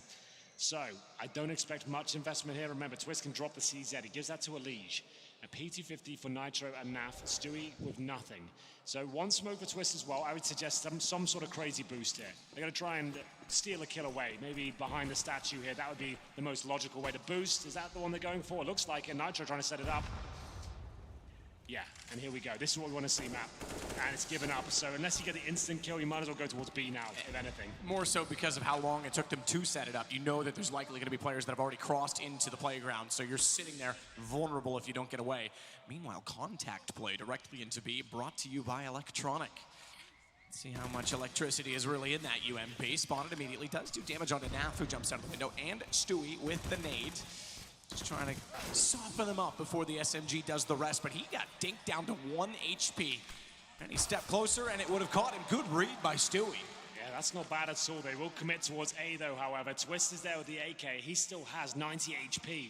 So, I don't expect much investment here. Remember, Twist can drop the CZ. He gives that to Elige. A PT50 for Nitro and NaV. Stewie with nothing. So one smoke for Twist as well. I would suggest some sort of crazy boost here. They're going to try and steal a kill away. Maybe behind the statue here. That would be the most logical way to boost. Is that the one they're going for? It looks like it. Nitro trying to set it up. Yeah, and here we go. This is what we want to see, Matt. And it's given up. So unless you get the instant kill, you might as well go towards B now, if anything. More so because of how long it took them to set it up. You know that there's likely going to be players that have already crossed into the playground, so you're sitting there vulnerable if you don't get away. Meanwhile, contact play directly into B, brought to you by Electronic. Let's see how much electricity is really in that UMP. Spotted immediately, does do damage onto NaV, who jumps out of the window, and Stewie with the nade. Just trying to soften them up before the SMG does the rest, but he got dinked down to 1 HP. And he stepped closer, and it would have caught him. Good read by Stewie. Yeah, that's not bad at all. They will commit towards A, though, however. Twist is there with the AK. He still has 90 HP.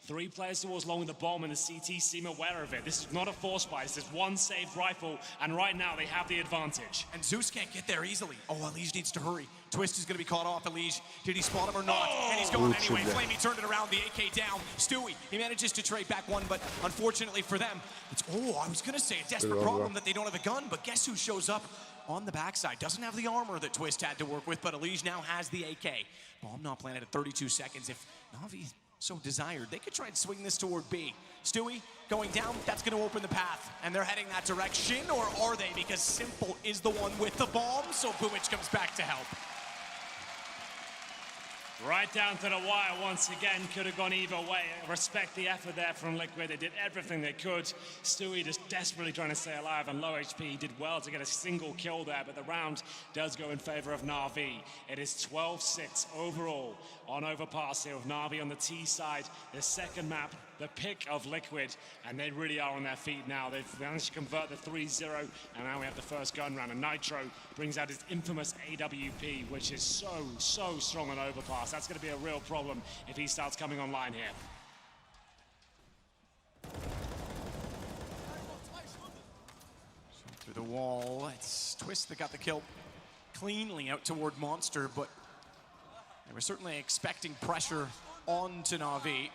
3 players towards long with the bomb, and the CT seem aware of it. This is not a force buy. This is one saved rifle, and right now they have the advantage. And Zeus can't get there easily. Oh, Elige needs to hurry. Twist is going to be caught off. Elige, did he spot him or not? And he's gone anyway. Flamey turned it around, the AK down. Stewie, he manages to trade back one, but unfortunately for them, it's, I was going to say a desperate problem that they don't have a gun, but guess who shows up on the backside? Doesn't have the armor that Twist had to work with, but Elige now has the AK. Bomb not planted at 32 seconds. If NaVi so desired, they could try and swing this toward B. Stewie going down, that's going to open the path, and they're heading that direction, or are they? Because Simple is the one with the bomb, so Boomich comes back to help. Right down to the wire once again. Could have gone either way. Respect the effort there from Liquid. They did everything they could. Stewie just desperately trying to stay alive on low HP. He did well to get a single kill there, but the round does go in favor of NaVi. It is 12-6 overall on Overpass here with NaVi on the T side. The second map, the pick of Liquid, and they really are on their feet now. They've managed to convert the 3-0, and now we have the first gun round. And Nitro brings out his infamous AWP, which is so strong on Overpass. That's going to be a real problem if he starts coming online here. Through the wall, it's Twist that got the kill cleanly out toward Monster, but they were certainly expecting pressure onto NaVi.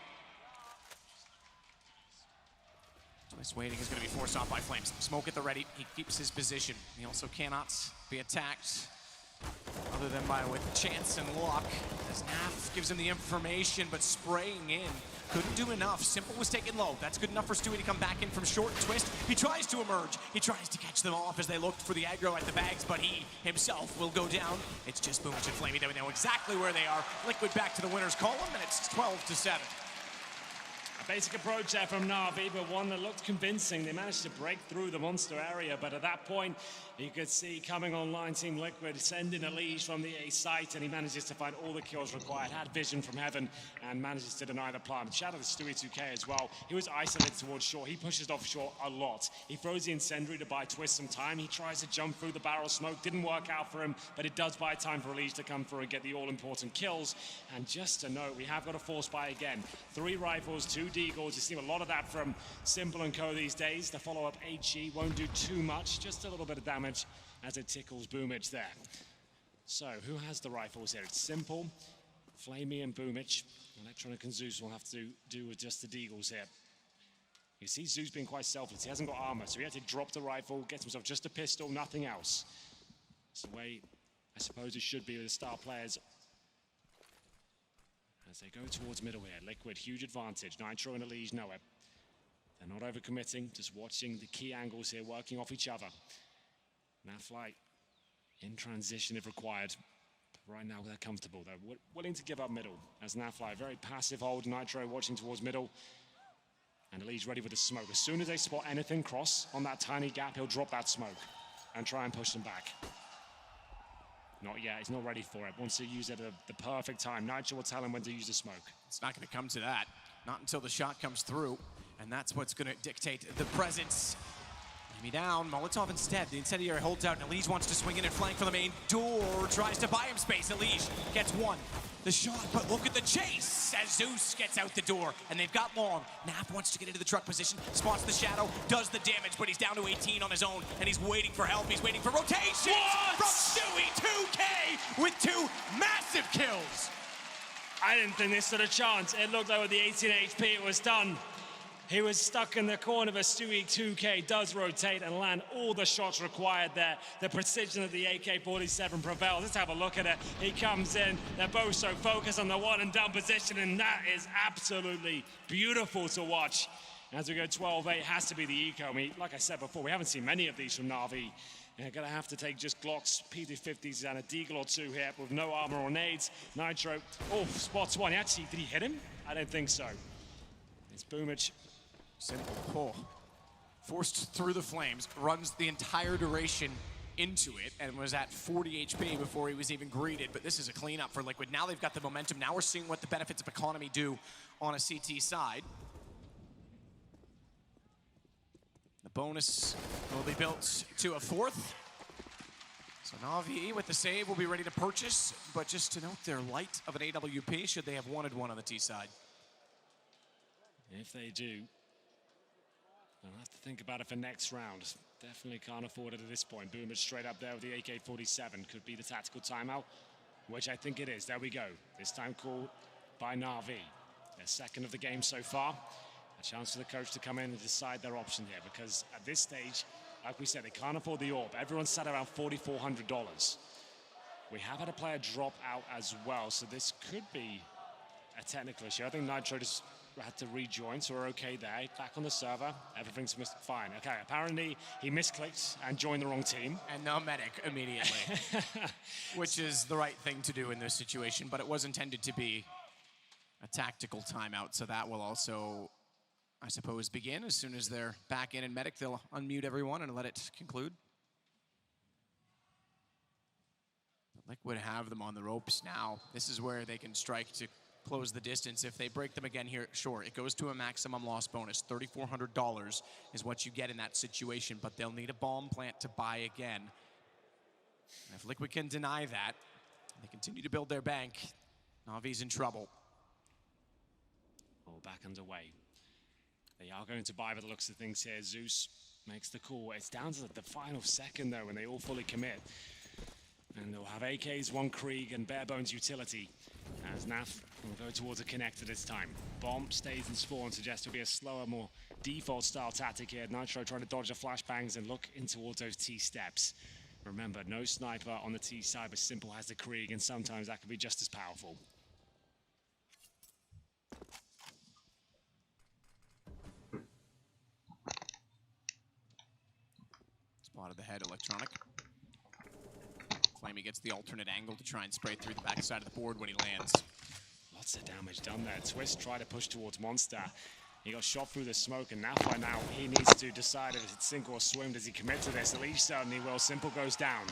Twist waiting is going to be forced off by Flames. Smoke at the ready. He keeps his position. He also cannot be attacked other than by with chance and luck, as NaV gives him the information, but spraying in couldn't do enough. Simple was taken low. That's good enough for Stewie to come back in from short. Twist, he tries to emerge. He tries to catch them off as they looked for the aggro at the bags, but he himself will go down. It's just Boomich and Flamey. They know exactly where they are. Liquid back to the winner's column, and it's 12-7. Basic approach there from NaVi, but one that looked convincing. They managed to break through the monster area, but at that point, you could see coming online Team Liquid sending Elige from the A site, and he manages to find all the kills required, had vision from heaven, and manages to deny the plant. Shout out to Stewie 2K as well. He was isolated towards short. He pushes off short a lot. He throws the incendiary to buy Twist some time. He tries to jump through the barrel smoke. Didn't work out for him, but it does buy time for Elige to come through and get the all-important kills. And just to note, we have got a force buy again. 3 rifles, 2 deagles. You see a lot of that from Simple and Co these days. The follow-up HE won't do too much, just a little bit of damage as it tickles Boomich there. So who has the rifles here? It's Simple, Flamey and Boomich. Electronic and Zeus will have to do with just the deagles here. You see Zeus being quite selfless. He hasn't got armor, so he had to drop the rifle, get himself just a pistol, nothing else. It's the way I suppose it should be with the star players. As they go towards middle here, Liquid, huge advantage. Nitro and Elige know it. They're not overcommitting, just watching the key angles here, working off each other. NaFlight in transition if required. But right now they're comfortable. They're willing to give up middle as NaFlight. Very passive hold. Nitro watching towards middle. And Elige ready with the smoke. As soon as they spot anything cross on that tiny gap, he'll drop that smoke and try and push them back. Not yet, he's not ready for it. Wants to use it at the perfect time. Nitro will tell him when to use the smoke. It's not going to come to that. Not until the shot comes through. And that's what's going to dictate the presence. Maybe down, Molotov instead. The incendiary holds out, and Elige wants to swing in and flank for the main door. Tries to buy him space. Elige gets one. The shot, but look at the chase as Zeus gets out the door, and they've got long. NaV wants to get into the truck position, spots the shadow, does the damage, but he's down to 18 on his own, and he's waiting for help. He's waiting for rotation from Stewie 2K with 2 massive kills. I didn't think this stood a chance. It looked like with the 18 HP it was done. He was stuck in the corner, but Stewie 2K does rotate and land all the shots required there. The precision of the AK-47 prevails. Let's have a look at it. He comes in. They're both so focused on the one and done position, and that is absolutely beautiful to watch. As we go 12-8, has to be the eco. I mean, like I said before, we haven't seen many of these from NaVi. They're going to have to take just Glocks, PD-50s, and a Deagle or two here with no armor or nades. Nitro, oh, spots one. Actually, did he hit him? I don't think so. It's Boomich. Simple. Oh. Forced through the flames, runs the entire duration into it, and was at 40 HP before he was even greeted. But this is a cleanup for Liquid. Now they've got the momentum. Now we're seeing what the benefits of economy do on a CT side. The bonus will be built to a fourth. So NaVi with the save will be ready to purchase, but just to note, they're light of an AWP should they have wanted one on the T side. If they do, I'll have to think about it for next round. Definitely can't afford it at this point. Boomer straight up there with the AK-47. Could be the tactical timeout, which I think it is. There we go. This time called by NaVi. Their second of the game so far. A chance for the coach to come in and decide their option here, because at this stage, like we said, they can't afford the AWP. Everyone's sat around $4,400. We have had a player drop out as well, so this could be a technical issue. I think Nitro just had to rejoin, so we're okay there. Back on the server, everything's fine. Okay, apparently he misclicked and joined the wrong team. And now medic immediately, which is the right thing to do in this situation, but it was intended to be a tactical timeout, so that will also, I suppose, begin. As soon as they're back in medic, they'll unmute everyone and let it conclude. Liquid have them on the ropes now. This is where they can strike to close the distance. If they break them again here, sure, it goes to a maximum loss bonus. $3,400 is what you get in that situation, but they'll need a bomb plant to buy again. And if Liquid can deny that, and they continue to build their bank, NaVi's in trouble. All back underway. They are going to buy by the looks of things here. Zeus makes the call. It's down to the final second, though, when they all fully commit. And they'll have AKs, one Krieg, and bare bones utility. As NAF will go towards a connector this time. Bomb stays in spawn, suggests it'll be a slower, more default-style tactic here. Nitro trying to dodge the flashbangs and look in towards those T-steps. Remember, no sniper on the T side, but Simple has the Krieg, and sometimes that could be just as powerful. Spotted the head, Electronic. Flamey gets the alternate angle to try and spray through the backside of the board when he lands. Lots of damage done there. Twist tried to push towards Monster. He got shot through the smoke, and NaVi now he needs to decide if it's sink or swim. Does he commit to this? At least certainly will. Simple goes down.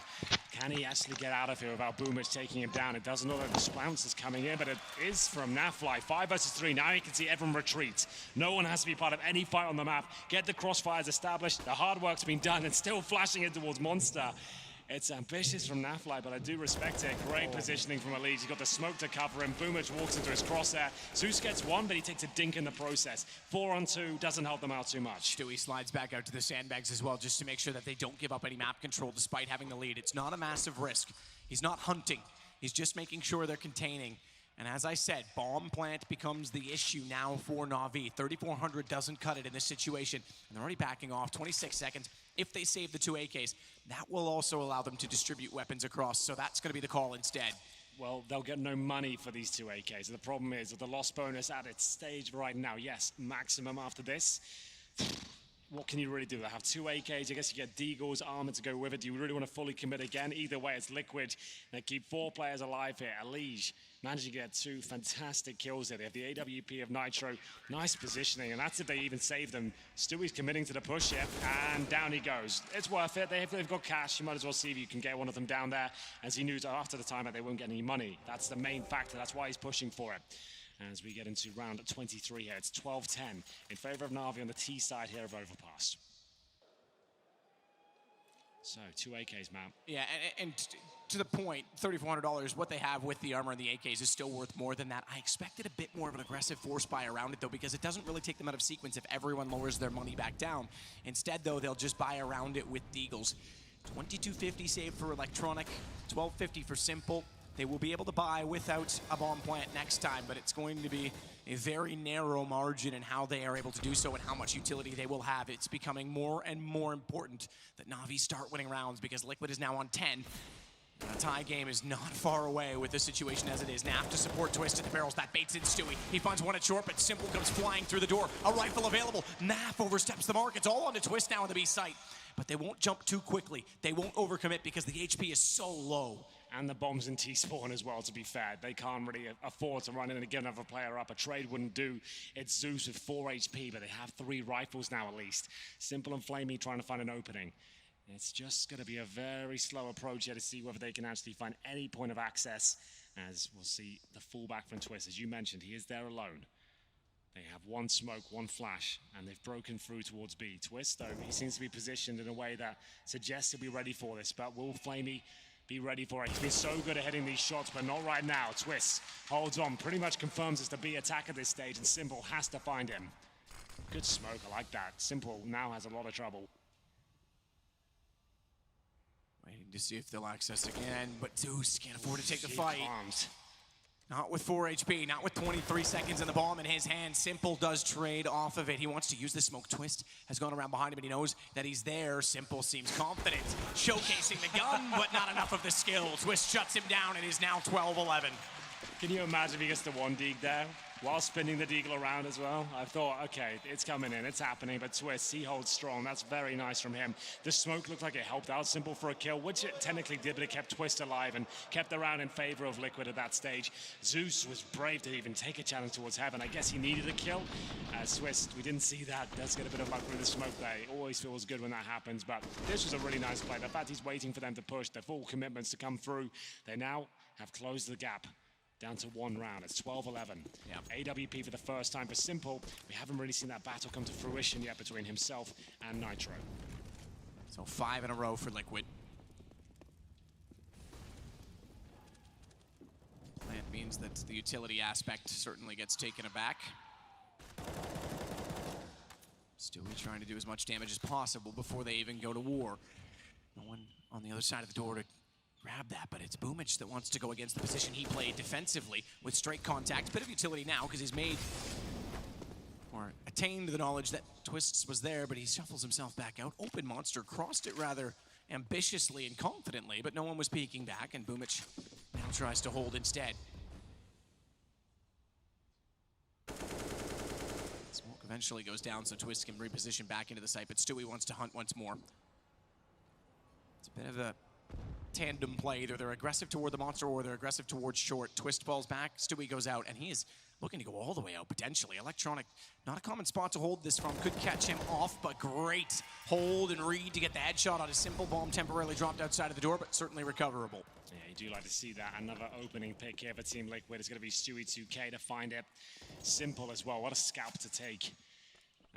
Can he actually get out of here without Boomich taking him down? It doesn't look like the bounce is coming in, but it is from NaVi. 5 versus 3. Now you can see everyone retreat. No one has to be part of any fight on the map. Get the crossfires established. The hard work's been done, and still flashing it towards Monster. It's ambitious from NaVi, but I do respect it. Great positioning from Elise. He's got the smoke to cover him. Boomich walks into his crosshair. Zeus gets one, but he takes a dink in the process. 4-on-2 doesn't help them out too much. Stewie slides back out to the sandbags as well, just to make sure that they don't give up any map control despite having the lead. It's not a massive risk. He's not hunting. He's just making sure they're containing. And as I said, bomb plant becomes the issue now for NaVi. 3,400 doesn't cut it in this situation. And they're already backing off. 26 seconds. If they save the 2 AKs, that will also allow them to distribute weapons across. So that's going to be the call instead. Well, they'll get no money for these 2 AKs. The problem is with the loss bonus at its stage right now. Yes, maximum after this. What can you really do? They have 2 AKs. I guess you get Deagle's armor to go with it. Do you really want to fully commit again? Either way, it's Liquid. They keep 4 players alive here. Elige managing to get 2 fantastic kills here. They have the AWP of Nitro. Nice positioning, and that's if they even save them. Stewie's committing to the push here, and down he goes. It's worth it. They've got cash. You might as well see if you can get one of them down there, as he knew after the time that they won't get any money. That's the main factor. That's why he's pushing for it. As we get into round 23 here, it's 12-10 in favor of NaVi on the T side here of Overpass. So, 2 AKs, Matt. Yeah, and to the point, $3,400, what they have with the armor and the AKs is still worth more than that. I expected a bit more of an aggressive force buy around it, though, because it doesn't really take them out of sequence if everyone lowers their money back down. Instead, though, they'll just buy around it with Deagles. $2,250 save for Electronic, $1,250 for Simple. They will be able to buy without a bomb plant next time, but it's going to be a very narrow margin in how they are able to do so and how much utility they will have. It's becoming more and more important that NaVi start winning rounds because Liquid is now on 10. A tie game is not far away with the situation as it is. Naf to support Twist at the barrels. That baits in Stewie. He finds one at short, but Simple comes flying through the door. A rifle available. Naf oversteps the mark. It's all on the Twist now in the B site. But they won't jump too quickly. They won't overcommit because the HP is so low. And the bombs in T-spawn as well, to be fair. They can't really afford to run in and give another player up. A trade wouldn't do. It's Zeus with 4 HP, but they have 3 rifles now at least. Simple and Flamey trying to find an opening. It's just going to be a very slow approach here to see whether they can actually find any point of access, as we'll see the fallback from Twist. As you mentioned, he is there alone. They have 1 smoke, 1 flash, and they've broken through towards B. Twist, though, he seems to be positioned in a way that suggests he'll be ready for this, but will Flamey be ready for it? He's been so good at hitting these shots, but not right now. Twist holds on, pretty much confirms it's the B attack at this stage, and Simple has to find him. Good smoke, I like that. Simple now has a lot of trouble. Waiting to see if they'll access again, but Zeus can't afford to take the fight. Can't. Not with 4 HP, not with 23 seconds in the bomb in his hand. Simple does trade off of it. He wants to use the smoke. Twist has gone around behind him, and he knows that he's there. Simple seems confident, showcasing the gun, but not enough of the skill. Twist shuts him down and is now 12-11. Can you imagine if he gets the 1 deagle there while spinning the deagle around as well? I thought, okay, it's coming in, it's happening, but Twist, he holds strong. That's very nice from him. The smoke looked like it helped out Simple for a kill, which it technically did, but it kept Twist alive and kept the round in favor of Liquid at that stage. Zeus was brave to even take a challenge towards Heaven. I guess he needed a kill. As Twist, we didn't see that. Does get a bit of luck with the smoke there. It always feels good when that happens, but this was a really nice play. The fact he's waiting for them to push, their full commitments to come through. They now have closed the gap down to 1 round. It's 12-11. Yeah. AWP for the first time for Simple. We haven't really seen that battle come to fruition yet between himself and Nitro. So 5 in a row for Liquid. That means that the utility aspect certainly gets taken aback. Stewie trying to do as much damage as possible before they even go to war. No one on the other side of the door to grab that, but it's Boomich that wants to go against the position he played defensively with straight contact. Bit of utility now because he's made or attained the knowledge that Twists was there, but he shuffles himself back out. Open Monster crossed it rather ambitiously and confidently, but no one was peeking back, and Boomich now tries to hold instead. Smoke eventually goes down so Twist can reposition back into the site, but Stewie wants to hunt once more. It's a bit of a tandem play. Either they're aggressive toward the monster or they're aggressive towards short. Twist falls back, Stewie goes out, and he is looking to go all the way out, potentially. Electronic, not a common spot to hold this from. Could catch him off, but great hold and read to get the headshot on a Simple. Bomb temporarily dropped outside of the door, but certainly recoverable. Yeah, you do like to see that. Another opening pick here for Team Liquid. It's going to be Stewie 2K to find it. Simple as well. What a scalp to take.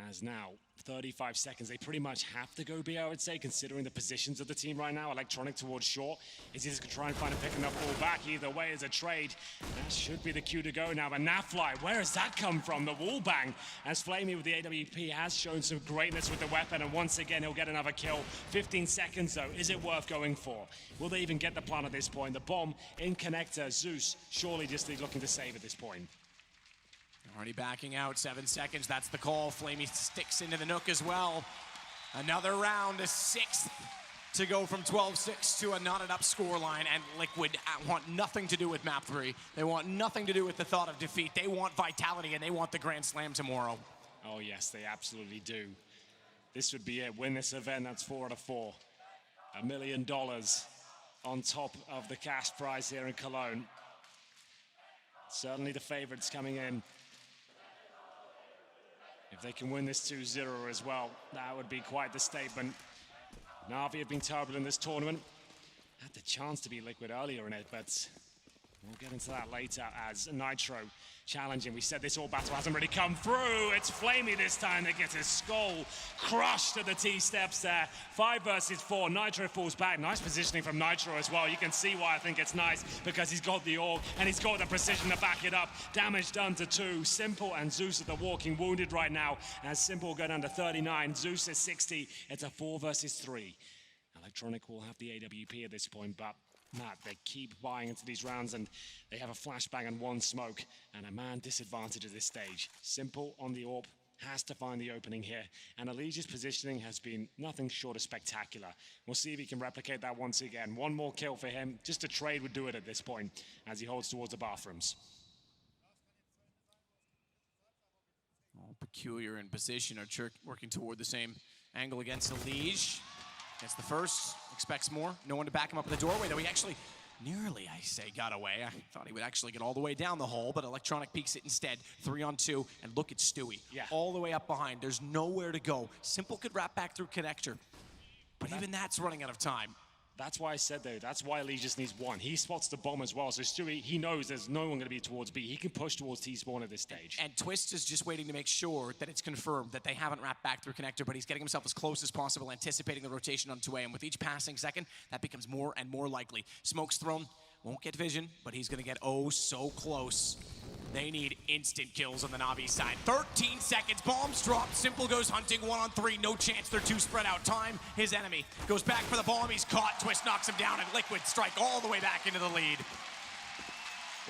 As now, 35 seconds. They pretty much have to go B, I would say, considering the positions of the team right now. Electronic towards short. Is he just going to try and find a pick enough ball back? Either way is a trade. That should be the cue to go now. But NaFly, where has that come from? The wall bang. As Flamey with the AWP has shown some greatness with the weapon. And once again, he'll get another kill. 15 seconds, though. Is it worth going for? Will they even get the plant at this point? The bomb in connector. Zeus surely just looking to save at this point. Already backing out, 7 seconds, that's the call. Flamey sticks into the nook as well. Another round, a 6th to go from 12-6 to a knotted up scoreline, and Liquid want nothing to do with map 3. They want nothing to do with the thought of defeat. They want vitality, and they want the Grand Slam tomorrow. Oh yes, they absolutely do. This would be it. Win this event, that's 4 out of 4. $1 million on top of the cash prize here in Cologne. Certainly the favorites coming in. If they can win this 2-0 as well, that would be quite the statement. NaVi have been turbulent this tournament. Had the chance to be Liquid earlier in it, but we'll get into that later as Nitro challenging. We said this all battle hasn't really come through. It's Flamey this time that gets his skull crushed at the T-steps there. 5 versus 4. Nitro falls back. Nice positioning from Nitro as well. You can see why I think it's nice, because he's got the AUG and he's got the precision to back it up. Damage done to 2. Simple and Zeus are the walking wounded right now. As Simple go down to 39. Zeus is 60. It's a 4 versus 3. Electronic will have the AWP at this point, but Matt, they keep buying into these rounds and they have a flashbang and one smoke and a man disadvantage at this stage. Simple on the AWP, has to find the opening here. And Elige's positioning has been nothing short of spectacular. We'll see if he can replicate that once again. One more kill for him. Just a trade would do it at this point as he holds towards the bathrooms. All peculiar in position, are working toward the same angle against Elige. Gets the first, expects more. No one to back him up in the doorway, though he actually nearly, I say, got away. I thought he would actually get all the way down the hole, but Electronic peeks it instead. 3-on-2, and look at Stewie. Yeah. All the way up behind. There's nowhere to go. Simple could wrap back through connector, but even that's running out of time. That's why I said, though, that's why Elige just needs one. He spots the bomb as well, so Stewie, he knows there's no one going to be towards B. He can push towards T-spawn at this stage. And Twist is just waiting to make sure that it's confirmed that they haven't wrapped back through connector, but he's getting himself as close as possible, anticipating the rotation onto A. And with each passing second, that becomes more and more likely. Smoke's thrown, won't get vision, but he's going to get oh so close. They need instant kills on the NaVi side. 13 seconds, bombs dropped. Simple goes hunting 1-on-3, no chance. They're too spread out. Time, his enemy goes back for the bomb. He's caught. Twist knocks him down, and Liquid strike all the way back into the lead.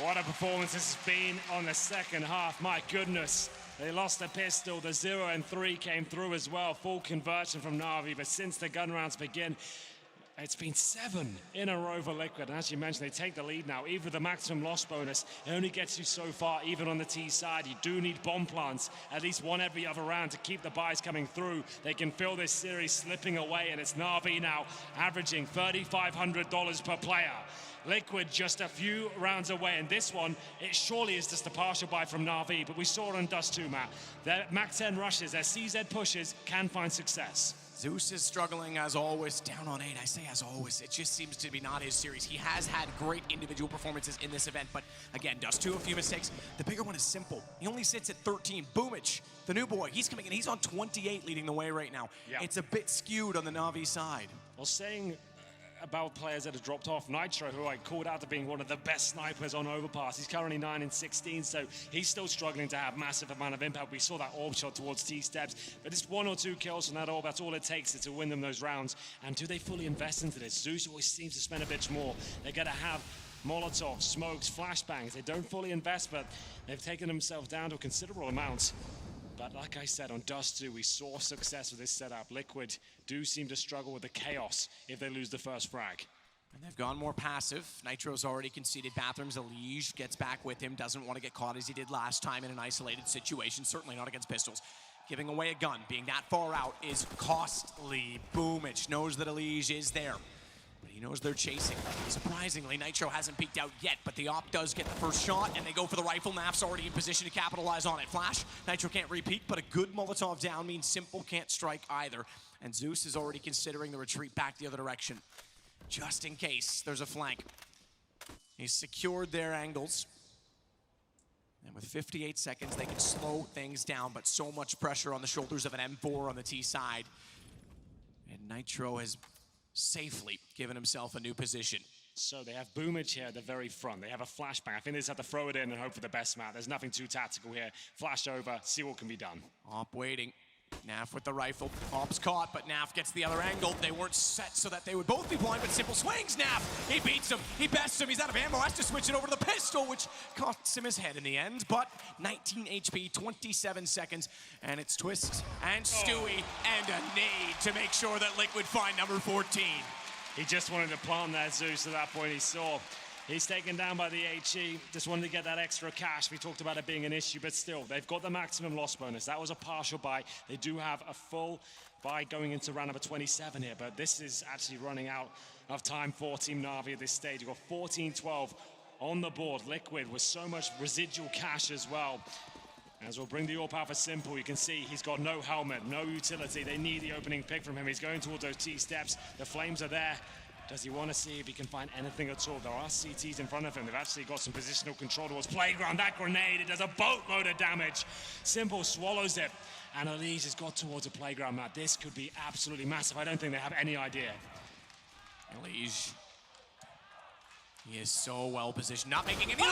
What a performance this has been on the second half. My goodness. They lost the pistol. The 0 and 3 came through as well. Full conversion from NaVi, but since the gun rounds begin, it's been 7 in a row for Liquid. And as you mentioned, they take the lead now. Even with the maximum loss bonus, it only gets you so far, even on the T side. You do need bomb plants, at least one every other round, to keep the buys coming through. They can feel this series slipping away, and it's NaVi now averaging $3,500 per player. Liquid just a few rounds away, and this one, it surely is just a partial buy from NaVi, but we saw it on Dust 2, Matt. Their Max 10 rushes, their CZ pushes can find success. Zeus is struggling as always, down on 8. I say as always, it just seems to be not his series. He has had great individual performances in this event, but again, Dust 2, a few mistakes. The bigger one is Simple. He only sits at 13. Boomich, the new boy, he's coming in. He's on 28 leading the way right now. Yeah. It's a bit skewed on the NaVi side. Well, saying about players that have dropped off, Nitro, who I called out to being one of the best snipers on Overpass, he's currently 9 and 16, so he's still struggling to have massive amount of impact. We saw that orb shot towards T-steps, but it's 1 or 2 kills from that orb. That's all it takes to win them those rounds. And do they fully invest into this? Zeus always seems to spend a bit more. They're going to have Molotov, smokes, flashbangs. They don't fully invest, but they've taken themselves down to a considerable amount. But like I said, on Dust 2, we saw success with this setup. Liquid do seem to struggle with the chaos if they lose the first frag. And they've gone more passive. Nitro's already conceded bathrooms. Elige gets back with him, doesn't want to get caught as he did last time in an isolated situation, certainly not against pistols. Giving away a gun, being that far out, is costly. Boomich knows that Elige is there, but he knows they're chasing. Surprisingly, Nitro hasn't peeked out yet, but the op does get the first shot, and they go for the rifle. Naf's already in position to capitalize on it. Flash, Nitro can't repeat, but a good Molotov down means Simple can't strike either. And Zeus is already considering the retreat back the other direction, just in case there's a flank. He's secured their angles. And with 58 seconds, they can slow things down, but so much pressure on the shoulders of an M4 on the T side. And Nitro has safely given himself a new position. So they have Boomich here at the very front. They have a flashbang. I think they just have to throw it in and hope for the best, Matt. There's nothing too tactical here. Flash over, see what can be done. Op waiting. Naf with the rifle. Op's caught, but Naf gets the other angle. They weren't set so that they would both be blind, but Simple swings Naf. He beats him. He bests him. He's out of ammo. Has to switch it over to the pistol, which costs him his head in the end. But 19 HP, 27 seconds, and it's Twist and Stewie and a nade to make sure that Liquid find number 14. He just wanted to plant that Zeus at that point. He saw he's taken down by the HE. Just wanted to get that extra cash. We talked about it being an issue, but still, they've got the maximum loss bonus. That was a partial buy. They do have a full buy going into round number 27 here, but this is actually running out of time for Team NaVi at this stage. You've got 14-12 on the board. Liquid with so much residual cash as well. As we'll bring the AWP out for Simple, you can see he's got no helmet, no utility. They need the opening pick from him. He's going towards those T-steps. The flames are there. Does he want to see if he can find anything at all? There are CTs in front of him. They've actually got some positional control towards Playground. That grenade, it does a boatload of damage. Simple swallows it. And Elige has got towards a Playground, Matt. This could be absolutely massive. I don't think they have any idea. Elige, he is so well positioned, not making any noise,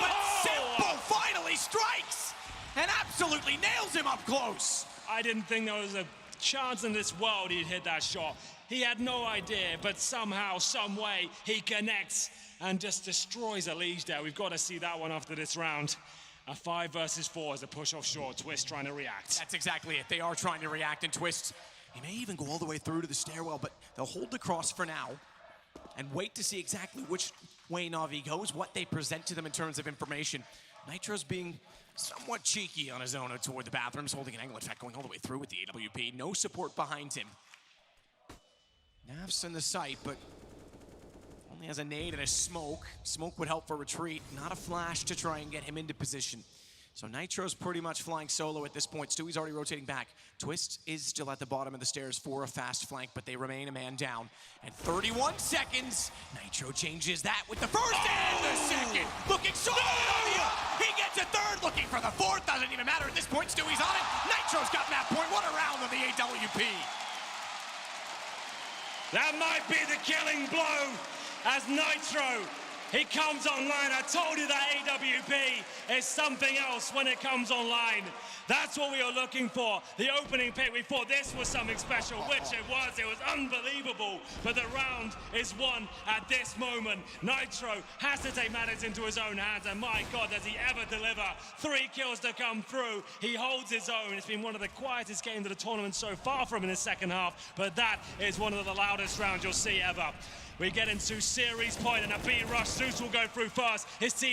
but Simple finally strikes and absolutely nails him up close. I didn't think there was a chance in this world he'd hit that shot. He had no idea, but somehow, some way, he connects and just destroys Elige there. We've got to see that one after this round. A 5 versus 4 as a push offshore. Twist trying to react. That's exactly it. They are trying to react, and Twist, he may even go all the way through to the stairwell, but they'll hold the cross for now and wait to see exactly which way NaVi goes, what they present to them in terms of information. Nitro's being somewhat cheeky on his own toward the bathrooms, holding an angle, in fact, going all the way through with the AWP. No support behind him. Nav's in the sight, but only has a nade and a smoke. Smoke would help for retreat, not a flash to try and get him into position. So Nitro's pretty much flying solo at this point. Stewie's already rotating back. Twist is still at the bottom of the stairs for a fast flank, but they remain a man down. And 31 seconds, Nitro changes that with the first and the second. Looking so good. He gets a third, looking for the fourth. Doesn't even matter at this point. Stewie's on it. Nitro's got that point. What a round of the AWP. That might be the killing blow as Nitro, he comes online. I told you that AWP is something else when it comes online. That's what we were looking for. The opening pick, we thought this was something special, which it was. It was unbelievable. But the round is won at this moment. Nitro has to take matters into his own hands. And my God, does he ever deliver. 3 kills to come through. He holds his own. It's been one of the quietest games of the tournament so far from in the second half. But that is one of the loudest rounds you'll see ever. We get into series point and a B rush. Zeus will go through first. His team